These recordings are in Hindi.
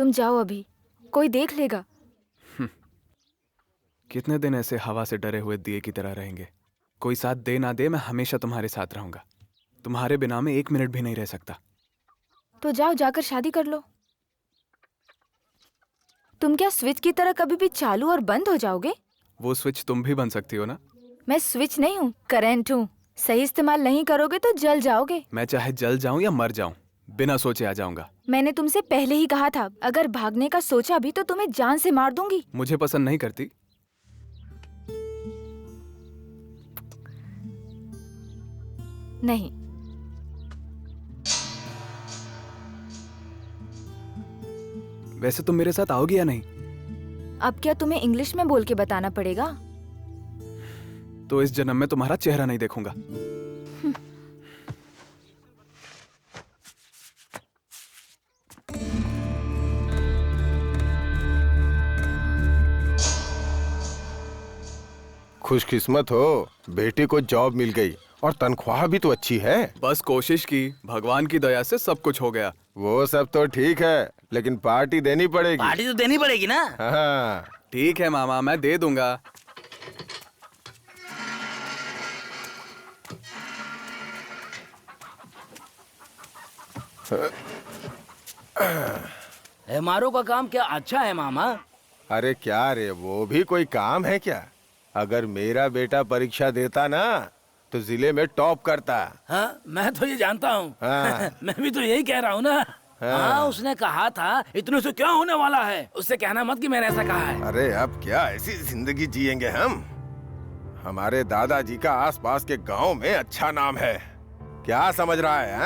तुम जाओ अभी, कोई देख लेगा। कितने दिन ऐसे हवा से डरे हुए दिए की तरह रहेंगे? कोई साथ दे ना दे, मैं हमेशा तुम्हारे साथ रहूंगा। तुम्हारे बिना मैं 1 मिनट भी नहीं रह सकता। तो जाओ, जाकर शादी कर लो। तुम क्या स्विच की तरह कभी भी चालू और बंद हो जाओगे? वो स्विच तुम भी बन सकती हो ना। मैं स्विच नहीं हूँ, करंट हूँ। सही इस्तेमाल नहीं करोगे तो जल जाओगे। मैं चाहे जल जाऊं या मर जाऊं, बिना सोचे आ जाऊंगा। मैंने तुमसे पहले ही कहा था, अगर भागने का सोचा भी तो तुम्हें जान से मार दूंगी। मुझे पसंद नहीं करती? नहीं। वैसे तुम मेरे साथ आओगी या नहीं? अब क्या तुम्हें इंग्लिश में बोल के बताना पड़ेगा? तो इस जन्म में तुम्हारा चेहरा नहीं देखूंगा। खुशकिस्मत हो, बेटी को जॉब मिल गई और तनख्वाह भी तो अच्छी है। बस कोशिश की, भगवान की दया से सब कुछ हो गया। वो सब तो ठीक है, लेकिन पार्टी देनी पड़ेगी। पार्टी तो देनी पड़ेगी ना। हाँ। ठीक है मामा, मैं दे दूंगा। एमआरओ का काम क्या अच्छा है मामा? अरे क्या रे, वो भी कोई काम है क्या? अगर मेरा बेटा परीक्षा देता ना तो जिले में टॉप करता। हाँ, मैं तो ये जानता हूँ। हाँ। मैं भी तो यही कह रहा हूँ ना। हाँ, उसने कहा था इतने से क्या होने वाला है। उससे कहना मत कि मैंने ऐसा कहा है। अरे अब क्या ऐसी जिंदगी जिएंगे हम? हमारे दादाजी का आसपास के गांव में अच्छा नाम है, क्या समझ रहा है?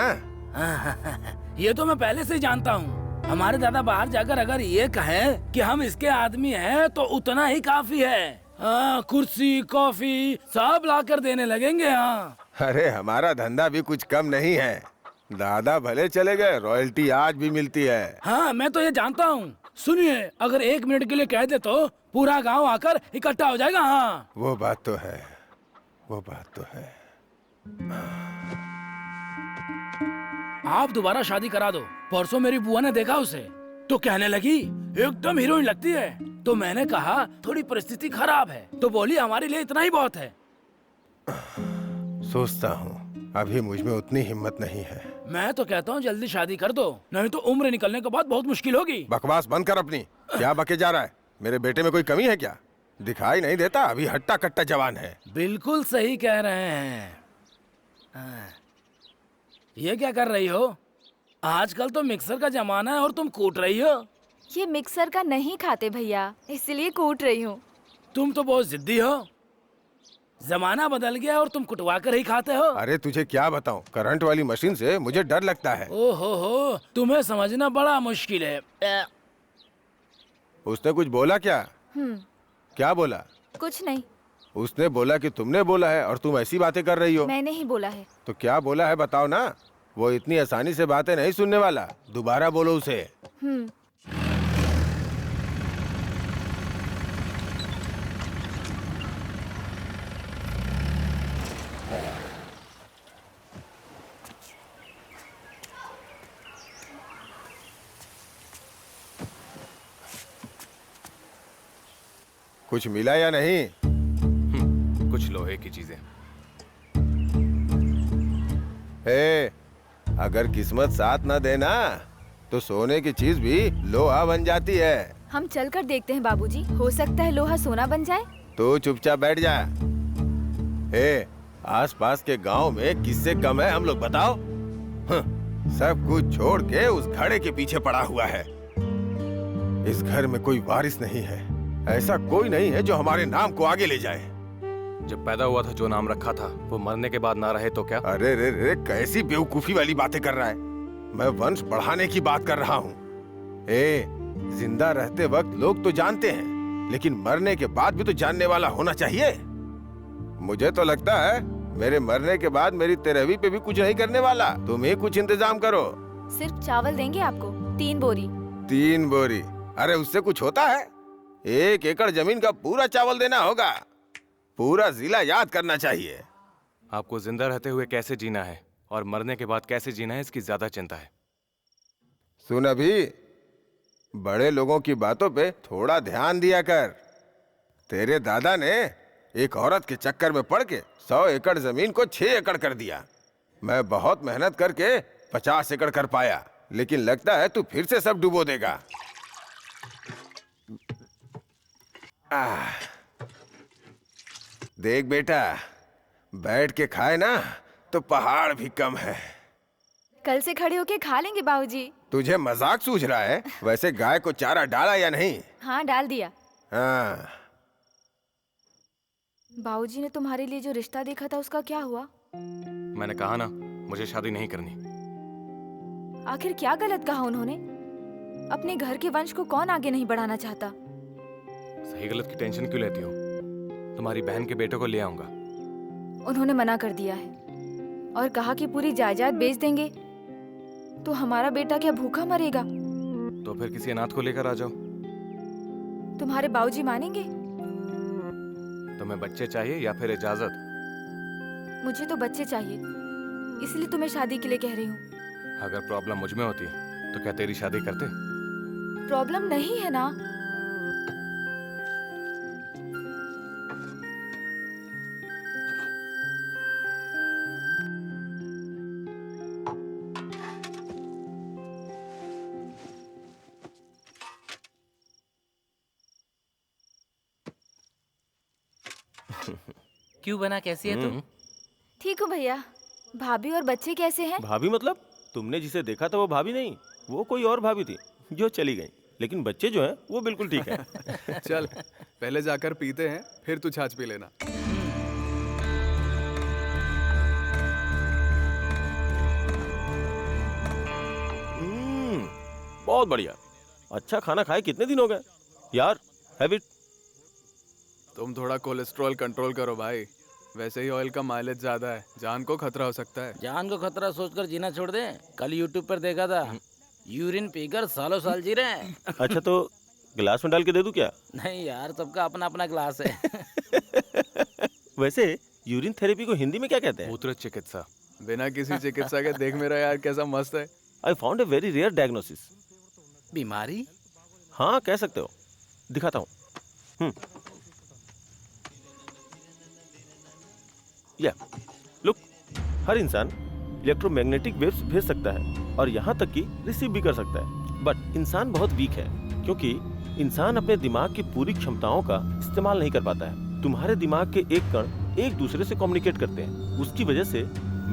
हाँ? ये तो मैं पहले से ही जानता हूँ। हमारे दादा बाहर जाकर अगर ये कहें कि हम इसके आदमी हैं तो उतना ही काफी है। हाँ, कुर्सी कॉफी सब लाकर देने लगेंगे। हाँ। अरे हमारा धंधा भी कुछ कम नहीं है। दादा भले चले गए, रॉयल्टी आज भी मिलती है। हाँ, मैं तो ये जानता हूँ। सुनिए, अगर 1 मिनट के लिए कह दे तो पूरा गांव आकर इकट्ठा हो जाएगा। हाँ, वो बात तो है, वो बात तो है। आप दोबारा शादी करा दो। परसों मेरी बुआ ने देखा उसे तो कहने लगी एकदम हीरोइन लगती है। तो मैंने कहा थोड़ी परिस्थिति खराब है, तो बोली हमारे लिए इतना ही बहुत है। सोचता हूँ अभी मुझ में उतनी हिम्मत नहीं है। मैं तो कहता हूँ जल्दी शादी कर दो, नहीं तो उम्र निकलने के बाद बहुत मुश्किल होगी। बकवास बंद कर अपनी। क्या बके जा रहा है? मेरे बेटे में कोई कमी है क्या? दिखाई नहीं देता अभी हट्टा कट्टा जवान है। बिल्कुल सही कह रहे हैं। हाँ। ये क्या कर रही हो? आजकल तो मिक्सर का जमाना है और तुम कूट रही हो। ये मिक्सर का नहीं खाते भैया, इसलिए कूट रही हूँ। तुम तो बहुत जिद्दी हो। जमाना बदल गया और तुम कुटवा कर ही खाते हो। अरे तुझे क्या बताऊं, करंट वाली मशीन से मुझे डर लगता है। ओहो हो, तुम्हें समझना बड़ा मुश्किल है। उसने कुछ बोला क्या? क्या बोला? कुछ नहीं। उसने बोला कि तुमने बोला है और तुम ऐसी बातें कर रही हो। मैंने ही बोला है। तो क्या बोला है बताओ ना। वो इतनी आसानी से बातें नहीं सुनने वाला, दोबारा बोलो उसे। कुछ मिला या नहीं? कुछ लोहे की चीजें। अगर किस्मत साथ न देना तो सोने की चीज भी लोहा बन जाती है। हम चलकर देखते हैं बाबूजी, हो सकता है लोहा सोना बन जाए। तो चुपचाप बैठ जा। आसपास के गांव में किससे कम है हम लोग, बताओ? सब कुछ छोड़ के उस घड़े के पीछे पड़ा हुआ है। इस घर में कोई वारिस नहीं है, ऐसा कोई नहीं है जो हमारे नाम को आगे ले जाए। जब पैदा हुआ था जो नाम रखा था वो मरने के बाद ना रहे तो क्या? अरे रे रे, कैसी बेवकूफी वाली बातें कर रहा है। मैं वंश बढ़ाने की बात कर रहा हूँ। जिंदा रहते वक्त लोग तो जानते हैं, लेकिन मरने के बाद भी तो जानने वाला होना चाहिए। मुझे तो लगता है मेरे मरने के बाद मेरी तेरहवीं पे भी कुछ नहीं करने वाला। तुम ही कुछ इंतजाम करो। सिर्फ चावल देंगे आपको, 3 बोरी। 3 बोरी? अरे उससे कुछ होता है? 1 एकड़ जमीन का पूरा चावल देना होगा। पूरा जिला याद करना चाहिए। आपको जिंदा रहते हुए कैसे जीना है और मरने के बाद कैसे जीना है, इसकी ज्यादा चिंता है। सुन अभी, बड़े लोगों की बातों पे थोड़ा ध्यान दिया कर। तेरे दादा ने एक औरत के चक्कर में पड़ के 100 एकड़ जमीन को 6 एकड़ कर दिया। मैं बहुत मेहनत करके 50 एकड़ कर पाया, लेकिन लगता है तू फिर से सब डुबो देगा। देख बेटा, बैठ के खाए ना तो पहाड़ भी कम है। कल से खड़े होके खा लेंगे बाबूजी। तुझे मजाक सूझ रहा है? वैसे गाय को चारा डाला या नहीं? हाँ, डाल दिया। हाँ। बाबूजी ने तुम्हारे लिए जो रिश्ता देखा था उसका क्या हुआ? मैंने कहा ना, मुझे शादी नहीं करनी। आखिर क्या गलत कहा उन्होंने? अपने घर के वंश को कौन आगे नहीं बढ़ाना चाहता? सही गलत की टेंशन क्यों लेती हो? तुम्हारी बहन के बेटे को ले आऊंगा। उन्होंने मना कर दिया है और कहा कि पूरी जायदाद बेच देंगे। तो हमारा बेटा क्या भूखा मरेगा? तो फिर किसी अनाथ को लेकर आ जाओ। तुम्हारे बाबूजी मानेंगे? तुम्हें बच्चे चाहिए या फिर इजाजत? मुझे तो बच्चे चाहिए, इसलिए तुम्हें शादी के लिए कह रही हूँ। अगर प्रॉब्लम मुझ में होती तो क्या तेरी शादी करते? प्रॉब्लम नहीं है ना? क्यों बना, कैसी है तुम? ठीक हूँ भैया। भाभी और बच्चे कैसे हैं? भाभी मतलब तुमने जिसे देखा था वो भाभी नहीं, वो कोई और भाभी थी जो चली गई। लेकिन बच्चे जो हैं वो बिल्कुल ठीक है। चल पहले जाकर पीते हैं, फिर तू छाछ पी लेना। बहुत बढ़िया। अच्छा खाना खाए कितने दिन हो गए यार। हैबिट। तुम थोड़ा कोलेस्ट्रॉल कंट्रोल करो भाई। वैसे ही ऑयल का माइलेज ज्यादा है, जान को खतरा हो सकता है। जान को खतरा सोचकर जीना छोड़ दे। कल यूट्यूब पर देखा था, यूरिन पीकर सालों साल जी रहे हैं। अच्छा तो गिलास में डाल के दे दूं क्या? नहीं यार, सबका अपना अपना ग्लास है। वैसे यूरिन थेरेपी को हिंदी में क्या कहते हैं? मूत्र चिकित्सा। बिना किसी चिकित्सा के देख मेरा यार कैसा मस्त है। I found a very rare diagnosis. बीमारी? हाँ कह सकते हो, दिखाता हूँ। या लुक, हर इंसान इलेक्ट्रोमैग्नेटिक वेव्स भेज सकता है और यहाँ तक कि रिसीव भी कर सकता है। बट इंसान बहुत वीक है क्योंकि इंसान अपने दिमाग की पूरी क्षमताओं का इस्तेमाल नहीं कर पाता है। तुम्हारे दिमाग के एक कण एक दूसरे से कम्युनिकेट करते हैं। उसकी वजह से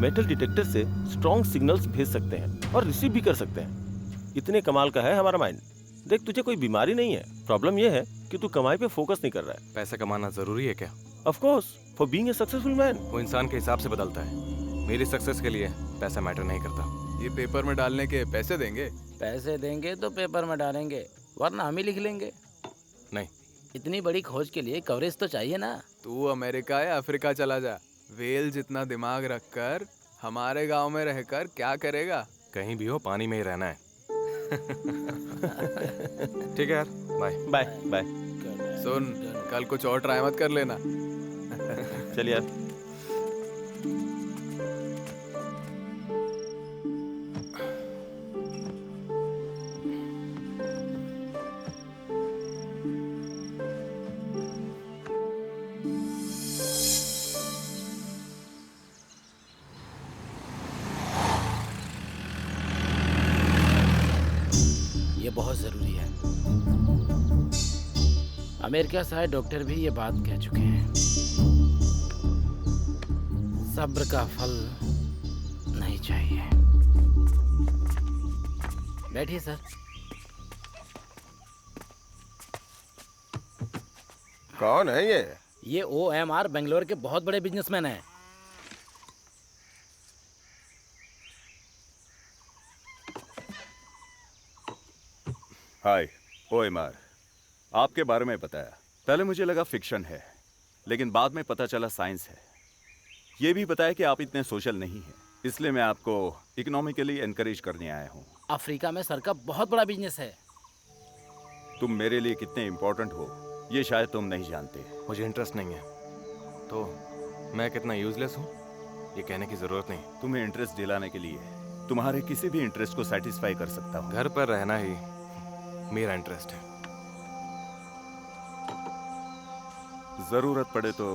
मेटल डिटेक्टर से स्ट्रॉन्ग सिग्नल्स भेज सकते हैं और रिसीव भी कर सकते हैं। इतने कमाल का है हमारा माइंड। देख, तुझे कोई बीमारी नहीं है, प्रॉब्लम यह है कि तू कमाई पे फोकस नहीं कर रहा है। पैसा कमाना जरूरी है क्या? Of course, for being a successful man. वो इंसान के हिसाब से बदलता है। मेरी सक्सेस के लिए पैसा मैटर नहीं करता। ये पेपर में डालने के पैसे देंगे? पैसे देंगे तो पेपर में डालेंगे, वरना हम ही लिख लेंगे। नहीं। इतनी बड़ी खोज के लिए कवरेज तो चाहिए ना। तू अमेरिका या अफ्रीका चला जा, वेल जितना दिमाग रखकर हमारे गांव में रहकर क्या करेगा? कहीं भी हो, पानी में ही रहना है। ठीक है यार, बाय बाय बाय। सुन, कल कुछ और ट्राई मत कर लेना। चलिए यार। ये बहुत जरूरी है। अमेरिका से आए डॉक्टर भी ये बात कह चुके हैं, सब्र का फल नहीं चाहिए। बैठिए सर। कौन है ये? ये OMR बेंगलोर के बहुत बड़े बिजनेसमैन हैं। हाय OMR, आपके बारे में बताया। पहले मुझे लगा फिक्शन है, लेकिन बाद में पता चला साइंस है। ये भी बताया कि आप इतने सोशल नहीं हैं, इसलिए मैं आपको इकोनॉमिकली एनकरेज करने आया हूँ। अफ्रीका में सर का बहुत बड़ा बिजनेस है। तुम मेरे लिए कितने इम्पोर्टेंट हो ये शायद तुम नहीं जानते। मुझे इंटरेस्ट नहीं है, तो मैं कितना यूजलेस हूँ ये कहने की जरूरत नहीं। तुम्हें इंटरेस्ट दिलाने के लिए तुम्हारे किसी भी इंटरेस्ट को सेटिस्फाई कर सकता हूँ। घर पर रहना ही मेरा इंटरेस्ट है। जरूरत पड़े तो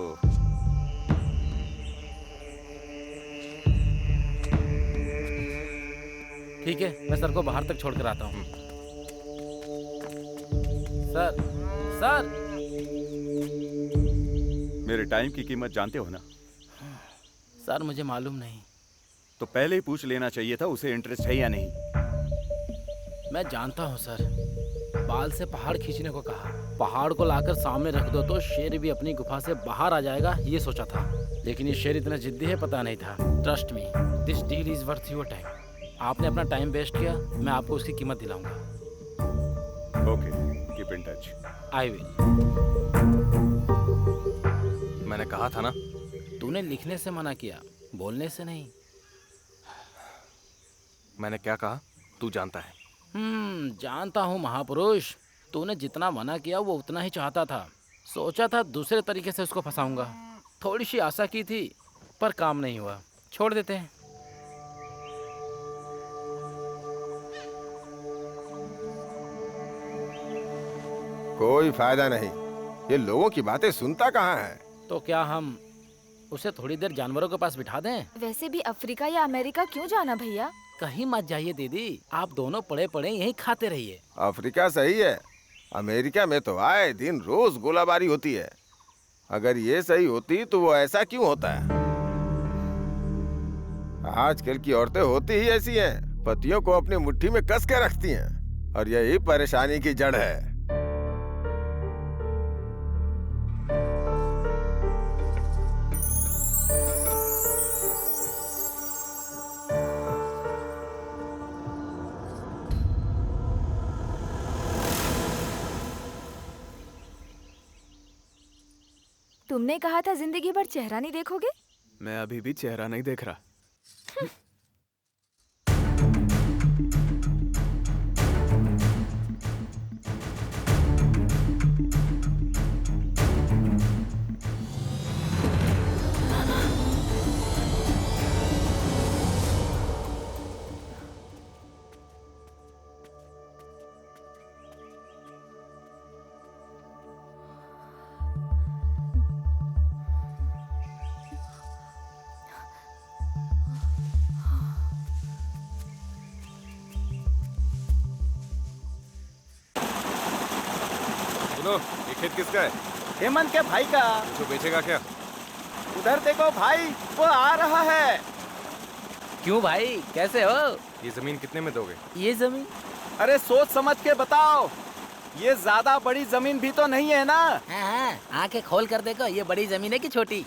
ठीक है, मैं सर को बाहर तक छोड़ कर आता हूँ। Sir, sir. मेरे टाइम की कीमत जानते हो ना? सर मुझे मालूम नहीं। तो पहले ही पूछ लेना चाहिए था उसे इंटरेस्ट है या नहीं। मैं जानता हूँ सर, बाल से पहाड़ खींचने को कहा, पहाड़ को लाकर सामने रख दो तो शेर भी अपनी गुफा से बाहर आ जाएगा, ये सोचा था। लेकिन ये शेर इतना जिद्दी है पता नहीं था। Trust me, this deal is worth your time. आपने अपना टाइम वेस्ट किया, मैं आपको उसकी कीमत दिलाऊंगा। Okay, keep in touch. I will. मैंने कहा था ना। तूने लिखने से मना किया, बोलने से नहीं। मैंने क्या कहा तू जानता है। जानता हूँ महापुरुष। तूने जितना मना किया वो उतना ही चाहता था। सोचा था दूसरे तरीके से उसको फंसाऊंगा। थोड़ी सी आशा की थी पर काम नहीं हुआ। छोड़ देते हैं। कोई फायदा नहीं, ये लोगों की बातें सुनता कहाँ है। तो क्या हम उसे थोड़ी देर जानवरों के पास बिठा दें? वैसे भी अफ्रीका या अमेरिका क्यों जाना भैया? कहीं मत जाइए दीदी, आप दोनों पड़े पड़े यहीं खाते रहिए। अफ्रीका सही है, अमेरिका में तो आए दिन रोज गोलाबारी होती है। अगर ये सही होती तो वो ऐसा क्यों होता है? आजकल की औरतें होती ही ऐसी हैं, पतियों को अपनी मुट्ठी में कस के रखती हैं, और यही परेशानी की जड़ है। तुमने कहा था जिंदगी भर चेहरा नहीं देखोगे। मैं अभी भी चेहरा नहीं देख रहा। सुनो, ये खेत किसका है? हेमंत के भाई का। जो बेचेगा क्या? उधर देखो भाई, वो आ रहा है। क्यों भाई, कैसे हो? ये जमीन कितने में दोगे? ये जमीन? अरे सोच समझ के बताओ, ये ज्यादा बड़ी जमीन भी तो नहीं है ना। हाँ, आंखें खोल कर देखो, ये बड़ी जमीन है कि छोटी?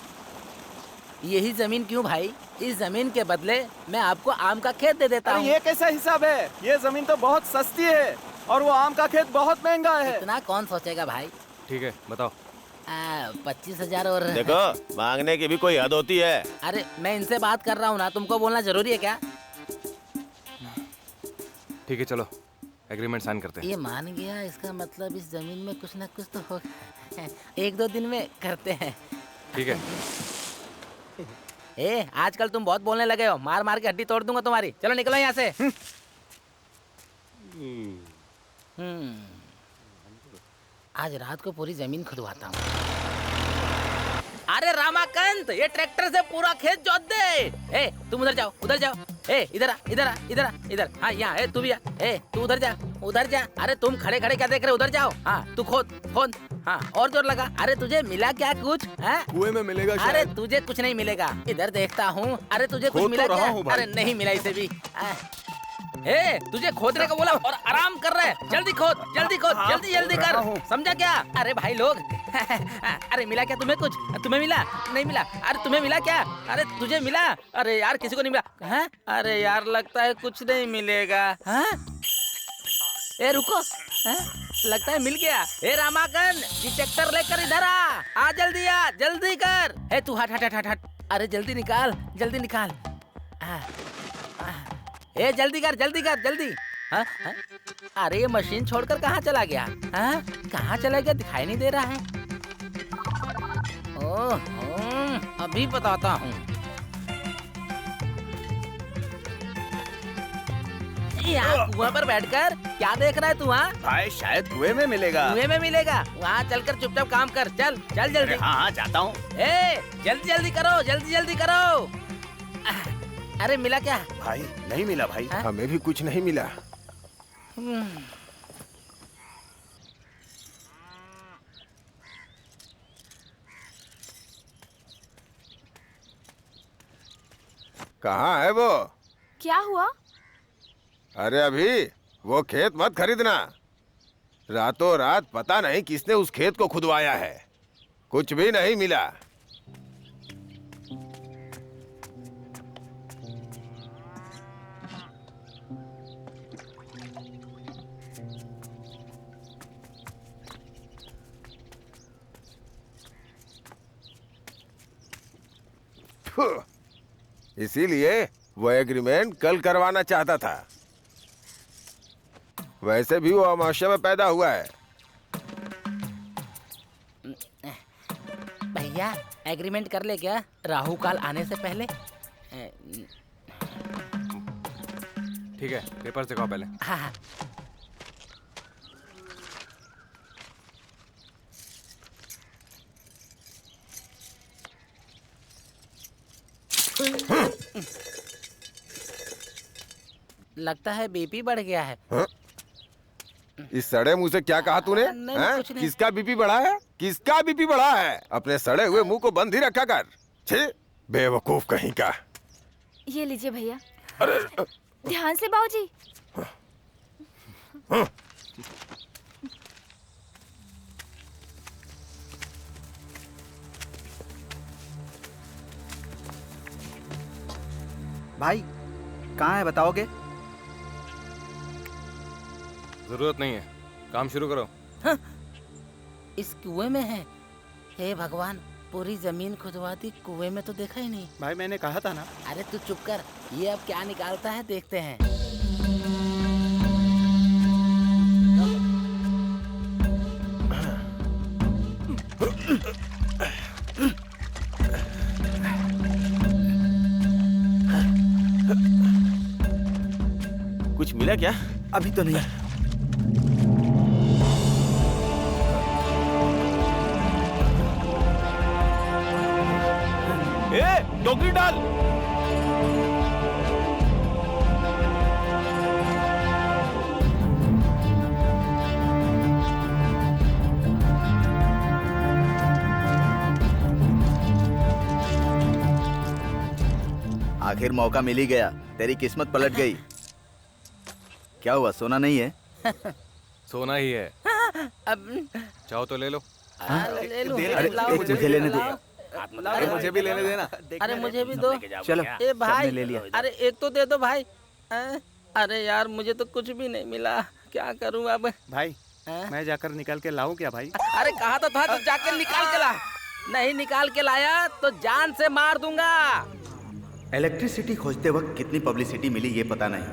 यही जमीन क्यों भाई? इस जमीन के बदले मैं आपको आम का खेत दे देता अरे हूँ। ये कैसा हिसाब है? ये जमीन तो बहुत सस्ती है और वो आम का खेत बहुत महंगा है। इतना कौन सोचेगा भाई? ठीक है, बताओ। 25,000 और। देखो, मांगने की भी कोई हद होती है। अरे मैं इनसे बात कर रहा हूँ ना, तुमको बोलना जरूरी है क्या? ठीक है, चलो एग्रीमेंट साइन करते हैं। ये मान गया, इसका मतलब इस जमीन में कुछ ना कुछ तो होगा। 1-2 दिन में करते हैं। ठीक है। ए, आजकल तुम बहुत बोलने लगे हो, मार मार के हड्डी तोड़ दूंगा तुम्हारी। चलो निकलो यहाँ से। आज रात को पूरी जमीन खुदवाता हूँ। अरे रामाकांत, ये ट्रैक्टर से पूरा खेत जोत दे। ए, तुम उधर जाओ, उधर जाओ। ए, इधर आ, इधर आ, इधर आ, इधर। हाँ यहाँ, ए तू भी आ। ए, तू उधर जा, उधर जा। अरे तुम खड़े खड़े क्या देख रहे हो? उधर जाओ। हाँ, तू खोद खोद। हाँ, और जोर लगा। अरे तुझे मिला क्या कुछ? हाँ? कुएं में मिलेगा अरे शायद। तुझे कुछ नहीं मिलेगा। इधर देखता हूँ। अरे तुझे कुछ खोद मिला तो रहा क्या? हूँ भाई। अरे नहीं मिला इसे भी। ए, तुझे खोदने को बोला और आराम कर रहा है। जल्दी खोद, जल्दी खोद, जल्दी जल्दी कर। समझा क्या? अरे भाई लोग। अरे मिला क्या तुम्हें कुछ? तुम्हें मिला? नहीं मिला? अरे तुम्हें मिला क्या? अरे तुझे मिला? अरे यार किसी को नहीं मिला। हाँ? अरे यार लगता है कुछ नहीं मिलेगा। हाँ? ए रुको। हाँ? लगता है मिल गया। ए रामाकंद, डिटेक्टर लेकर इधर आ जल्दी, आ जल्दी कर। ए तू हट हट हट हट हट। अरे जल्दी निकाल, जल्दी निकाल। ए जल्दी कर, जल्दी कर, जल्दी। हाँ? हाँ? अरे ये मशीन छोड़कर कहाँ चला गया? हाँ? कहाँ चला गया? दिखाई नहीं दे रहा है। ओह, अभी बताता हूँ। यहाँ कुआं पर बैठकर क्या देख रहा है तू? हाँ, भाई शायद कुएं में मिलेगा। कुएं में मिलेगा। वहाँ चलकर चुपचाप काम कर। चल चल जल्दी। हाँ हाँ जाता हूँ। ए, जल्दी जल्दी करो, जल्दी जल्दी करो। अरे मिला क्या? भाई नहीं मिला भाई, हाँ? हमें भी कुछ नहीं मिला। कहाँ है वो? क्या हुआ? अरे अभी वो खेत मत खरीदना। रातों रात पता नहीं किसने उस खेत को खुदवाया है, कुछ भी नहीं मिला। इसीलिए वो एग्रीमेंट कल करवाना चाहता था। वैसे भी वो अमावस्या में पैदा हुआ है। भैया एग्रीमेंट कर ले क्या, राहु काल आने से पहले? ठीक है, पेपर दिखाओ पहले। हाँ हाँ। लगता है बीपी बढ़ गया है। हा? इस सड़े मुंह से क्या कहा तूने? नहीं, हाँ? कुछ नहीं। किसका बीपी बढ़ा है? किसका बीपी बढ़ा है? अपने सड़े हुए मुंह को बंद ही रखा कर। छी, बेवकूफ कहीं का। ये लीजिए भैया। ध्यान से बाबूजी। भाई कहाँ है बताओगे? जरूरत नहीं है, काम शुरू करो। इस कुएं में है। हे भगवान, पूरी जमीन खुदवा दी, कुएं में तो देखा ही नहीं। भाई मैंने कहा था ना। अरे तू चुप कर, ये अब क्या निकालता है देखते हैं। कुछ मिला क्या? अभी तो नहीं। ए, डोगरी डाल। आखिर मौका मिल ही गया, तेरी किस्मत पलट गई। क्या हुआ, सोना नहीं है? सोना ही है। अब चाहो तो ले लो। ले लो, अरे लाओ, मुझे लेने दो। अरे मुझे भी लेने देना। अरे मुझे भी दो। चलो, ए भाई, सबने ले लिया। अरे एक तो दे दो भाई। अरे यार मुझे तो कुछ भी नहीं मिला, क्या करूं अब? भाई हैं? मैं जाकर निकाल के लाऊं क्या भाई? अरे कहा तो था, तो जाकर निकाल के ला। नहीं निकाल के लाया तो जान से मार दूंगा। इलेक्ट्रिसिटी खोजते वक्त कितनी पब्लिसिटी मिली ये पता नहीं,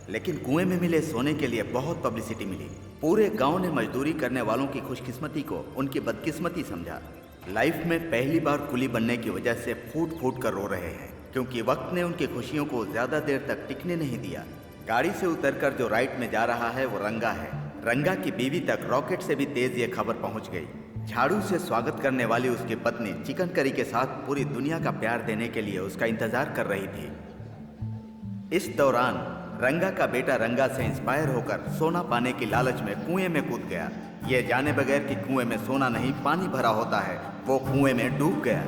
लेकिन कुएं में मिले सोने के लिए बहुत पब्लिसिटी मिली। पूरे गांव ने मजदूरी करने वालों की खुशकिस्मती को उनकी बदकिस्मती समझा। लाइफ में पहली बार कुली बनने की वजह से फूट फूट कर रो रहे हैं, क्योंकि वक्त ने उनकी खुशियों को ज्यादा देर तक टिकने नहीं दिया। गाड़ी से उतरकर जो राइट में जा रहा है वो रंगा है। रंगा की बीवी तक रॉकेट से भी तेज ये खबर पहुंच गई। झाड़ू से स्वागत करने वाली उसकी पत्नी चिकन करी के साथ पूरी दुनिया का प्यार देने के लिए उसका इंतजार कर रही थी। इस दौरान रंगा का बेटा रंगा से इंस्पायर होकर सोना पाने की लालच में कुएं में कूद गया। ये जाने बगैर कि कुएं में सोना नहीं पानी भरा होता है, वो कुएं में डूब गया।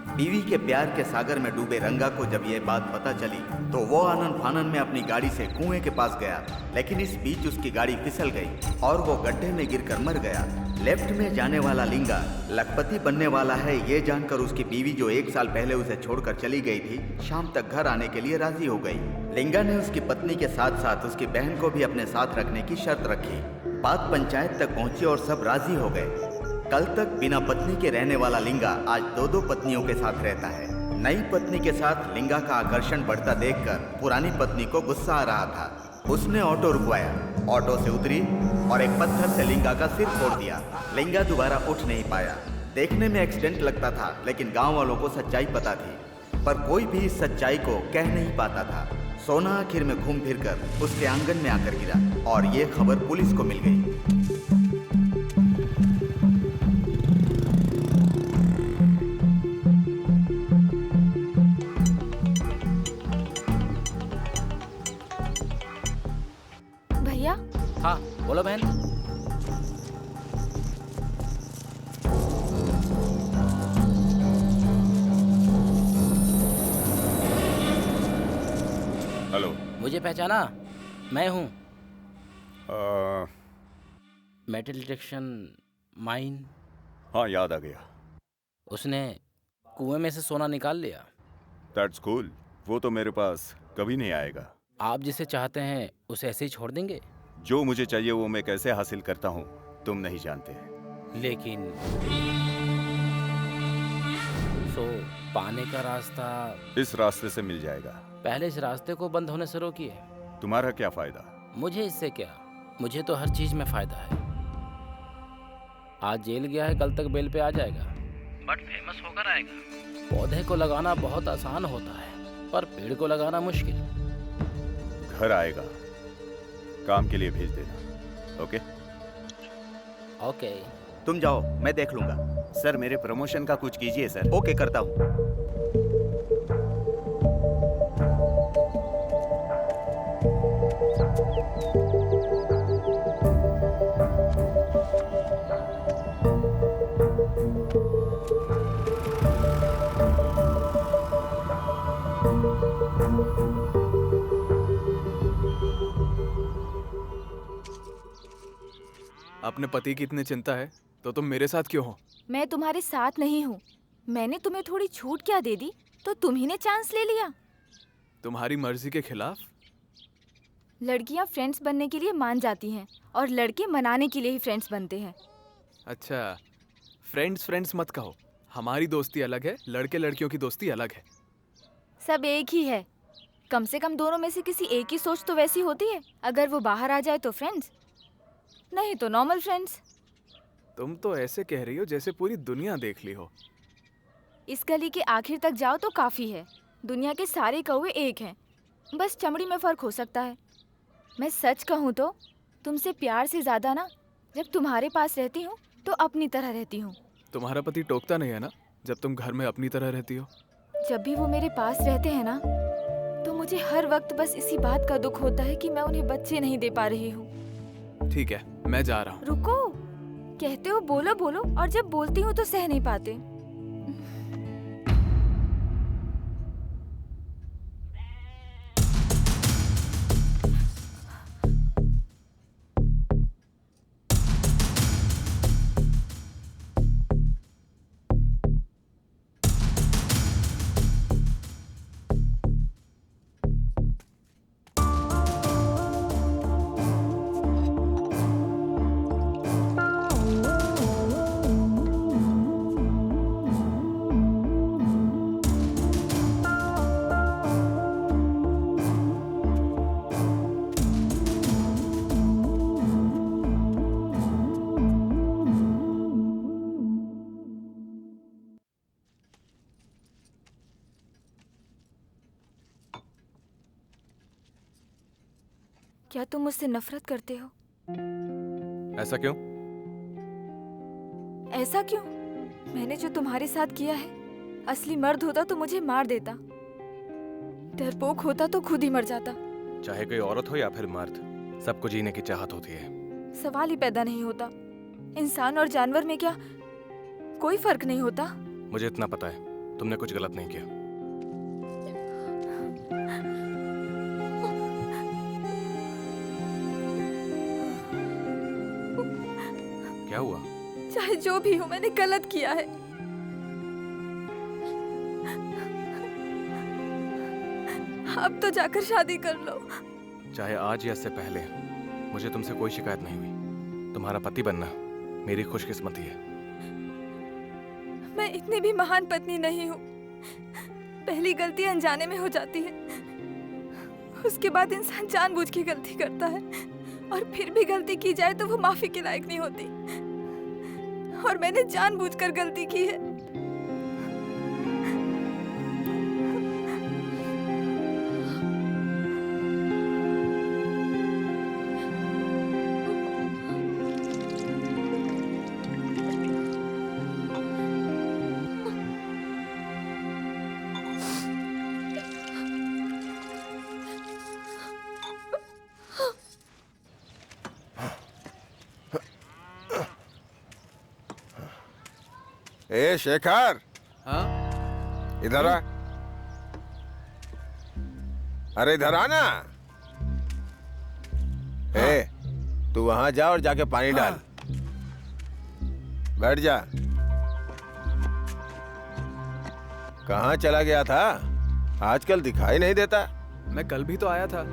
बीवी के प्यार के सागर में डूबे रंगा को जब ये बात पता चली तो वो आनन फानन में अपनी गाड़ी से कुएं के पास गया, लेकिन इस बीच उसकी गाड़ी फिसल गई और वो गड्ढे में गिरकर मर गया। लेफ्ट में जाने वाला लिंगा लखपति बनने वाला है ये जानकर उसकी बीवी जो 1 साल पहले उसे छोड़कर चली गई थी, शाम तक घर आने के लिए राजी हो गई। लिंगा ने उसकी पत्नी के साथ साथ उसकी बहन को भी अपने साथ रखने की शर्त रखी। बात पंचायत तक पहुंची और सब राजी हो गए। कल तक बिना पत्नी के रहने वाला लिंगा आज 2-2 पत्नियों के साथ रहता है। नई पत्नी के साथ लिंगा का आकर्षण बढ़ता देखकर पुरानी पत्नी को गुस्सा आ रहा था। उसने ऑटो रुकवाया, ऑटो से उतरी और एक पत्थर से लिंगा का सिर फोड़ दिया। लिंगा दोबारा उठ नहीं पाया। देखने में एक्सीडेंट लगता था, लेकिन गांव वालों को सच्चाई पता थी, पर कोई भी इस सच्चाई को कह नहीं पाता था। सोना आखिर में घूम फिर कर उसके आंगन में आकर गिरा और ये खबर पुलिस को मिल गई। भैया, हाँ बोलो बहन। हेलो। मुझे पहचाना? मैं हूँ आ, मेटल डिटेक्शन माइन। हाँ याद आ गया। उसने कुएं में से सोना निकाल लिया। That's cool. वो तो मेरे पास कभी नहीं आएगा। आप जिसे चाहते हैं उसे ऐसे ही छोड़ देंगे? जो मुझे चाहिए वो मैं कैसे हासिल करता हूँ तुम नहीं जानते। लेकिन तो पाने का रास्ता इस रास्ते से मिल जाएगा। पहले इस रास्ते को बंद होने से रोकिए। तुम्हारा क्या फायदा? मुझे इससे क्या, मुझे तो हर चीज में फायदा है। आज जेल गया है, कल तक बेल पे आ जाएगा, बट फेमस होकर आएगा। पौधे को लगाना बहुत आसान होता है पर पेड़ को लगाना मुश्किल। घर आएगा, काम के लिए भेज देना। Okay okay. तुम जाओ, मैं देख लूंगा। सर मेरे प्रमोशन का कुछ कीजिए सर। ओके, करता हूँ। अपने पति की इतनी चिंता है तो तुम मेरे साथ क्यों हो? मैं तुम्हारे साथ नहीं हूँ। मैंने तुम्हें थोड़ी छूट क्या दे दी तो तुम ही ने चांस ले लिया। तुम्हारी मर्जी के खिलाफ? लड़कियाँ फ्रेंड्स बनने के लिए मान जाती हैं और लड़के मनाने के लिए ही फ्रेंड्स बनते हैं। अच्छा, फ्रेंड्स फ्रेंड्स मत कहो। हमारी दोस्ती अलग है, लड़के लड़कियों की दोस्ती अलग है। सब एक ही है। कम से कम दोनों में से किसी एक की सोच तो वैसी होती है। अगर वो बाहर आ जाए तो फ्रेंड्स, नहीं तो नॉर्मल फ्रेंड्स। तुम तो ऐसे कह रही हो जैसे पूरी दुनिया देख ली हो। इस गली के आखिर तक जाओ तो काफी है। दुनिया के सारे कौवे एक हैं, बस चमड़ी में फर्क हो सकता है। मैं सच कहूँ तो तुमसे प्यार से ज्यादा ना, जब तुम्हारे पास रहती हूँ तो अपनी तरह रहती हूँ। तुम्हारा पति टोकता नहीं है ना जब तुम घर में अपनी तरह रहती हो? जब भी वो मेरे पास रहते हैं ना तो मुझे हर वक्त बस इसी बात का दुख होता है कि मैं उन्हें बच्चे नहीं दे पा रही हूँ। ठीक है, मैं जा रहा हूँ। रुको, कहते हो बोलो बोलो और जब बोलती हूँ तो सह नहीं पाते। क्या तुम मुझसे नफरत करते हो? ऐसा क्यों? ऐसा क्यों? मैंने जो तुम्हारे साथ किया है, असली मर्द होता तो मुझे मार देता, डरपोक होता तो खुद ही मर जाता। चाहे कोई औरत हो या फिर मर्द, सबको जीने की चाहत होती है। सवाल ही पैदा नहीं होता। इंसान और जानवर में क्या कोई फर्क नहीं होता? मुझे इतना पता है, तुमने कुछ गलत नहीं किया। क्या हुआ? चाहे जो भी हो, मैंने गलत किया है। अब तो जाकर शादी कर लो। चाहे आज या इससे पहले, मुझे तुमसे कोई शिकायत नहीं हुई। तुम्हारा पति बनना मेरी खुशकिस्मती है। मैं इतनी भी महान पत्नी नहीं हूँ। पहली गलती अनजाने में हो जाती है, उसके बाद इंसान जानबूझ के गलती करता है, और फिर भी गलती की जाए तो वो माफी के लायक नहीं होती। और मैंने जानबूझकर गलती की है। ए शेखर, हाँ? इधर आ। अरे इधर आना। ए, तू वहां जा और जाके पानी डाल। बैठ जा। कहाँ चला गया था? आजकल दिखाई नहीं देता। मैं कल भी तो आया था।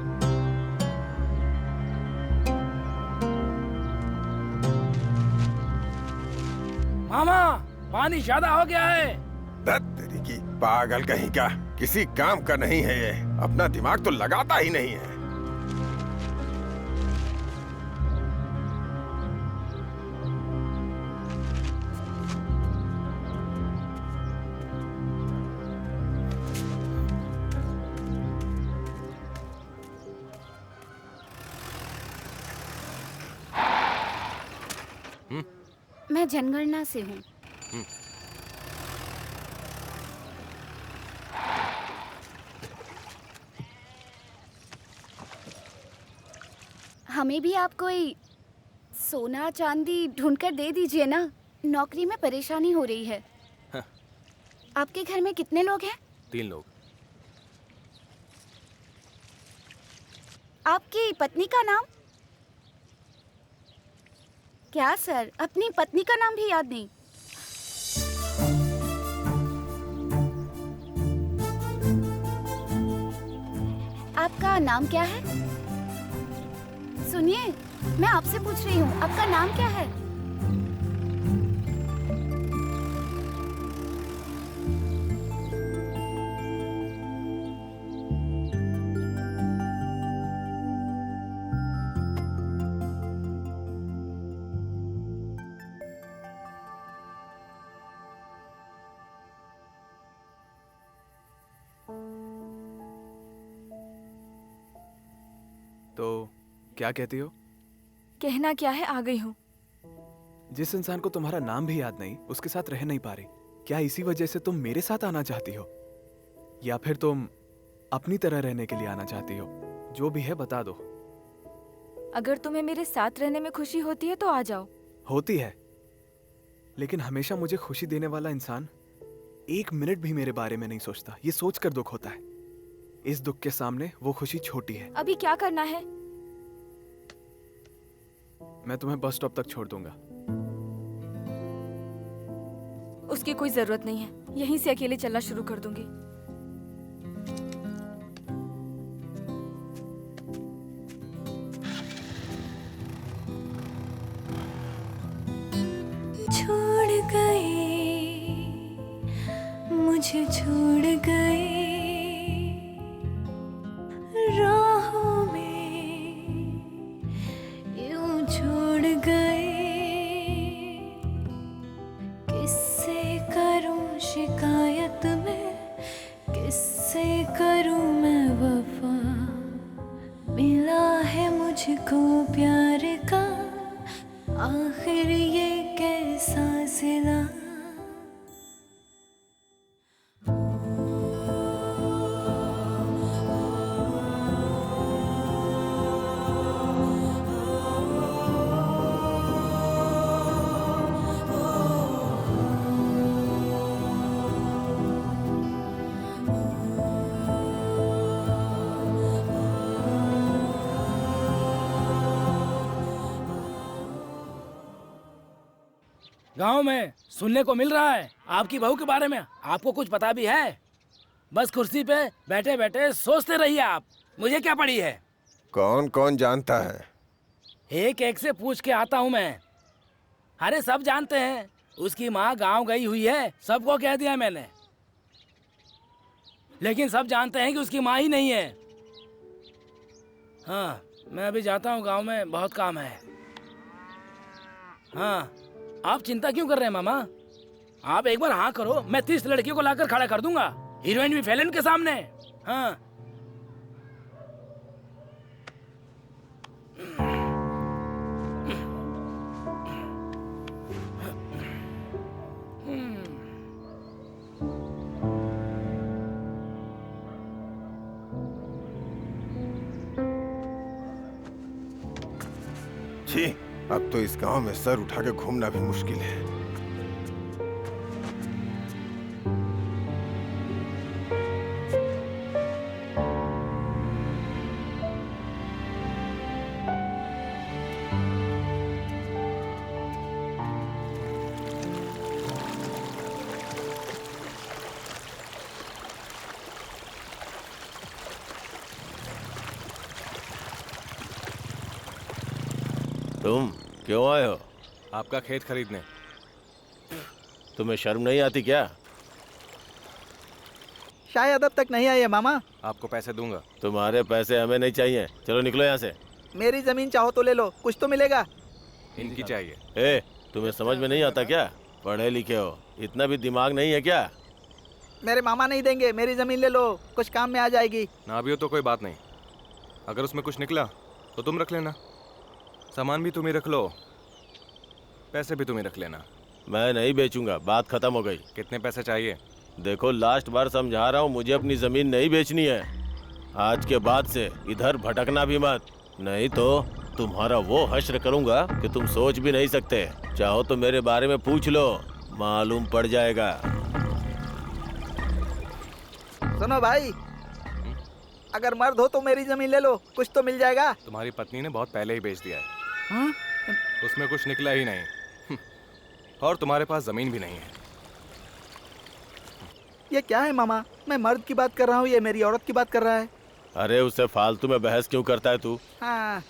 मामा, पानी ज्यादा हो गया है। धत तेरी की, पागल कहीं का, किसी काम का नहीं है ये। अपना दिमाग तो लगाता ही नहीं है। मैं जनगणना से हूँ। हमें भी आप कोई सोना चांदी ढूंढकर दे दीजिए ना, नौकरी में परेशानी हो रही है। हाँ। आपके घर में कितने लोग हैं? 3 लोग। आपकी पत्नी का नाम? क्या सर, अपनी पत्नी का नाम भी याद नहीं? आपका नाम क्या है? सुनिए, मैं आपसे पूछ रही हूँ, आपका नाम क्या है? तो क्या कहती हो? कहना क्या है, आ गई हूँ। जिस इंसान को तुम्हारा नाम भी याद नहीं, उसके साथ रह नहीं पा रही, क्या इसी वजह से तुम मेरे साथ आना चाहती हो, या फिर तुम अपनी तरह रहने के लिए आना चाहती हो? जो भी है बता दो। अगर तुम्हें मेरे साथ रहने में खुशी होती है तो आ जाओ। होती है, लेकिन हमेशा मुझे खुशी देने वाला इंसान 1 मिनट भी मेरे बारे में नहीं सोचता। ये सोचकर दुख होता है। इस दुख के सामने वो खुशी छोटी है। अभी क्या करना है? मैं तुम्हें बस स्टॉप तक छोड़ दूंगा। उसकी कोई जरूरत नहीं है, यहीं से अकेले चलना शुरू कर दूंगी। छोड़ गए, मुझे छोड़ गए राहों में, यूं छोड़ गए। किससे करूं शिकायत मैं, किससे करूं मैं वफा। मिला है मुझको प्यार का, आखिर ये कैसा सिला। गांव में सुनने को मिल रहा है आपकी बहू के बारे में। आपको कुछ पता भी है? बस कुर्सी पे बैठे बैठे सोचते रहिए आप। मुझे क्या पड़ी है? कौन कौन जानता है? एक एक से पूछ के आता हूँ मैं। अरे सब जानते हैं, उसकी माँ गांव गई हुई है, सबको कह दिया मैंने। लेकिन सब जानते हैं कि उसकी माँ ही नहीं है। हाँ, मैं अभी जाता हूँ, गांव में बहुत काम है। हाँ, आप चिंता क्यों कर रहे हैं मामा? आप एक बार हाँ करो, मैं 30 लड़कियों को लाकर खड़ा कर दूंगा, हीरोइन भी फेलन के सामने। हाँ। छी, अब तो इस गांव में सर उठा के घूमना भी मुश्किल है। तुम क्यों आए हो? आपका खेत खरीदने। तुम्हें शर्म नहीं आती क्या? शायद अब तक नहीं आई है मामा। आपको पैसे दूंगा। तुम्हारे पैसे हमें नहीं चाहिए, चलो निकलो यहाँ से। मेरी जमीन चाहो तो ले लो, कुछ तो मिलेगा। इनकी चाहिए। ए, तुम्हें समझ में नहीं आता क्या? पढ़े लिखे हो, इतना भी दिमाग नहीं है क्या? मेरे मामा नहीं देंगे, मेरी जमीन ले लो, कुछ काम में आ जाएगी। ना भी हो तो कोई बात नहीं, अगर उसमें कुछ निकला तो तुम रख लेना। सामान भी तुम ही रख लो, पैसे भी तुम ही रख लेना। मैं नहीं बेचूंगा, बात खत्म हो गई। कितने पैसे चाहिए? देखो लास्ट बार समझा रहा हूँ, मुझे अपनी जमीन नहीं बेचनी है। आज के बाद से इधर भटकना भी मत, नहीं तो तुम्हारा वो हश्र करूंगा कि तुम सोच भी नहीं सकते। चाहो तो मेरे बारे में पूछ लो, मालूम पड़ जाएगा। सुनो भाई, अगर मर्द हो तो मेरी जमीन ले लो, कुछ तो मिल जाएगा। तुम्हारी पत्नी ने बहुत पहले ही बेच दिया है। हाँ? उसमें कुछ निकला ही नहीं और तुम्हारे पास जमीन भी नहीं है। ये क्या है मामा? मैं मर्द की बात कर रहा हूँ, ये मेरी औरत की बात कर रहा है। अरे उससे फालतू में बहस क्यों करता है तू? हाँ।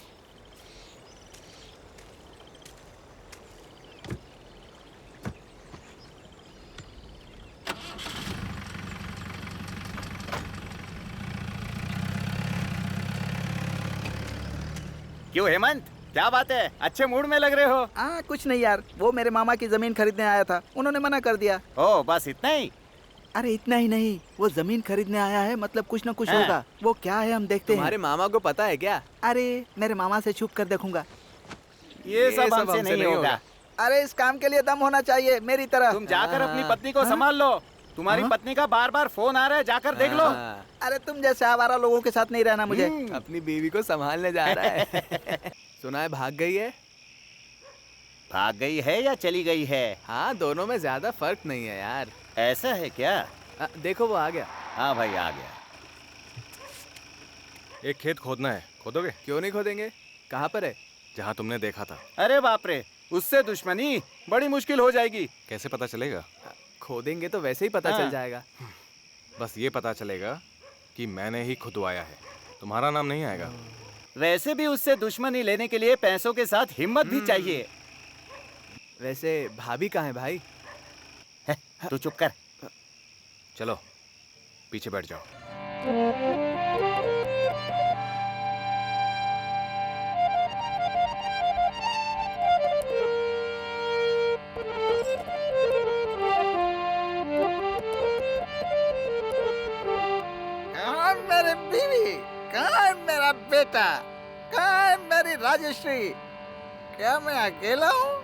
क्यों हेमंत, क्या बात है? अच्छे मूड में लग रहे हो। हाँ कुछ नहीं यार, वो मेरे मामा की जमीन खरीदने आया था, उन्होंने मना कर दिया। ओह बस इतना ही? अरे इतना ही नहीं, वो जमीन खरीदने आया है, मतलब कुछ न कुछ हाँ। होगा। वो क्या है हम देखते हैं। तुम्हारे मामा को पता है क्या? अरे मेरे मामा से छुप कर देखूंगा। ये सब हमसे नहीं होगा। अरे इस काम के लिए दम होना चाहिए मेरी तरह। तुम जाकर अपनी पत्नी को संभाल लो। तुम्हारी पत्नी का बार बार फोन आ रहा है, जाकर देख लो। अरे तुम जैसे आवारा लोगों के साथ नहीं रहना मुझे। अपनी बीवी को संभालने जा रहा है। सुना है भाग गई है। भाग गई है या चली गई है? हाँ दोनों में ज्यादा फर्क नहीं है यार। ऐसा है क्या? देखो वो आ गया। हाँ भाई आ गया। एक खेत खोदना है, खोदोगे? क्यों नहीं खोदेंगे, कहाँ पर है? जहाँ तुमने देखा था। अरे बाप रे, उससे दुश्मनी बड़ी मुश्किल हो जाएगी। कैसे पता चलेगा? खोदेंगे तो वैसे ही पता चल जाएगा। बस ये पता चलेगा कि मैंने ही खुदवाया है, तुम्हारा नाम नहीं आएगा। वैसे भी उससे दुश्मनी लेने के लिए पैसों के साथ हिम्मत भी चाहिए। वैसे भाभी कहाँ है भाई? तू चुप कर। चलो पीछे बैठ जाओ। कहाँ मेरी बीवी, कहाँ मेरा बेटा, कहाँ मेरी राजश्री? क्या मैं अकेला हूँ?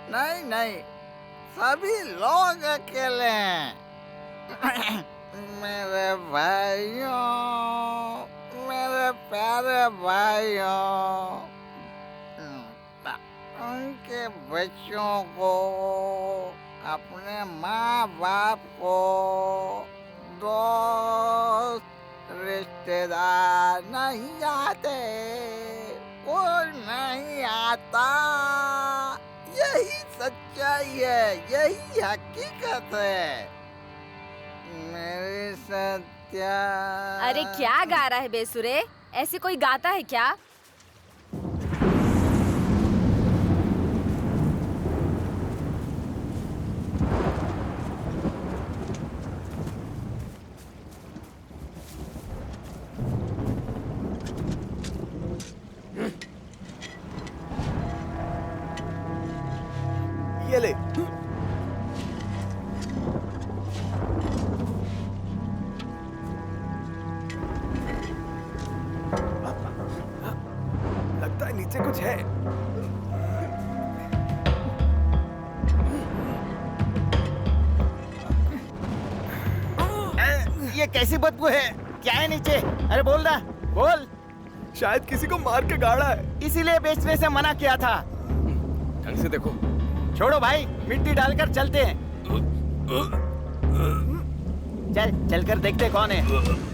नहीं नहीं, सभी लोग अकेले हैं। मेरे भाइयों, मेरे प्यारे भाइयों, उनके बच्चों को, अपने माँ बाप को, दोस्त रिश्तेदार नहीं आते, कोई नहीं आता। यही सच्चाई है, यही हकीकत है मेरी सत्या। अरे क्या गा रहा है बेसुरे? ऐसे कोई गाता है क्या? ये ले। लगता है नीचे कुछ है। ये कैसी बदबू है? क्या है नीचे? अरे बोल ना, बोल। शायद किसी को मार के गाड़ा है, इसीलिए बेचने से मना किया था। ढंग से देखो। छोड़ो भाई, मिट्टी डालकर चलते हैं। चल चलकर देखते कौन है।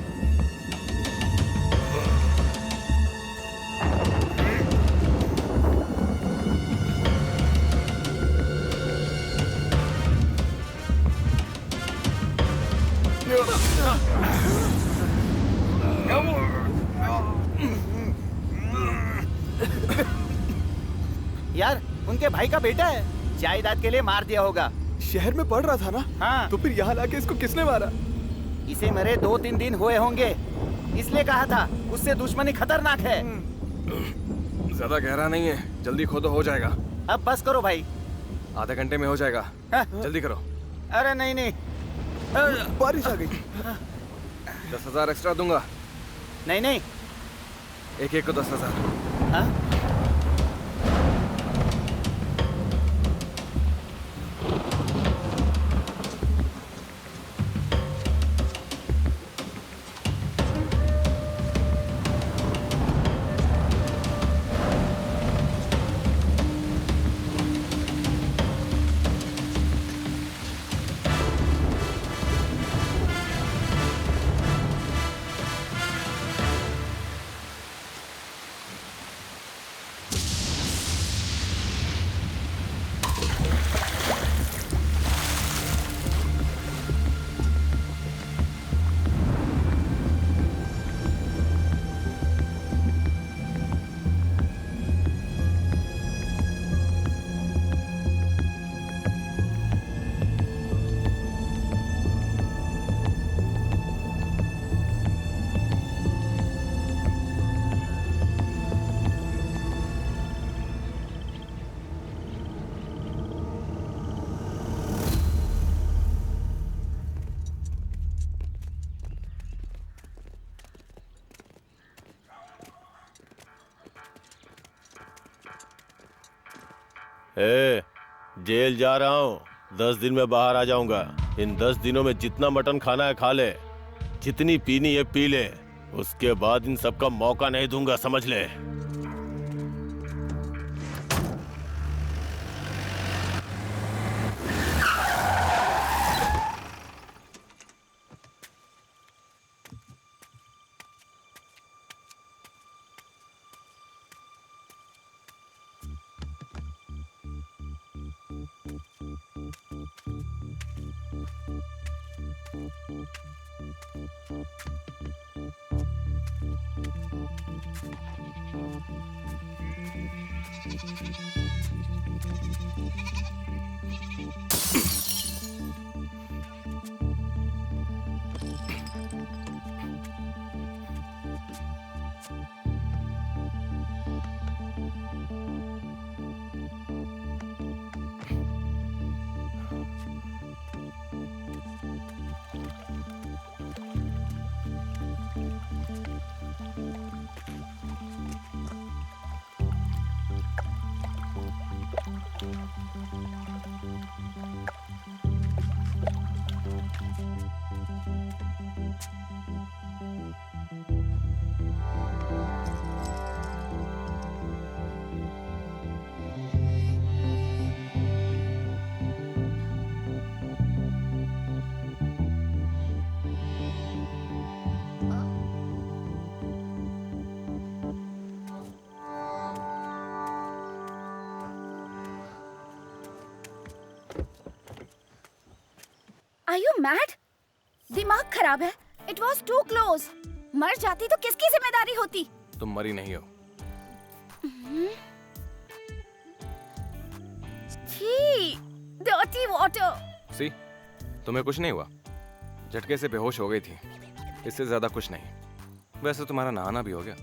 उनके भाई का बेटा है, जायदाद के लिए मार दिया होगा। शहर में पढ़ रहा था ना? हाँ। तो फिर यहाँ लाके इसको किसने मारा? इसे मरे 2-3 दिन हुए होंगे, इसलिए कहा था उससे दुश्मनी खतरनाक है। ज्यादा गहरा नहीं है, जल्दी खोदो, हो जाएगा। अब बस करो भाई। आधे घंटे में हो जाएगा। जल्दी करो। अरे नहीं नहीं, बारिश आ गई। 10,000 एक्स्ट्रा दूंगा। नहीं नहीं, एक को 10,000। जेल जा रहा हूँ, 10 दिन में बाहर आ जाऊंगा। इन 10 दिनों में जितना मटन खाना है खा ले, जितनी पीनी है पी ले, उसके बाद इन सबका मौका नहीं दूंगा, समझ ले। Are you mad? दिमाग खराब है। It was too close. मर जाती तो किसकी जिम्मेदारी होती? तुम मरी नहीं हो। छी, dirty water. सी, तुम्हें कुछ नहीं हुआ, झटके से बेहोश हो गई थी, इससे ज्यादा कुछ नहीं। वैसे तुम्हारा नहाना भी हो गया।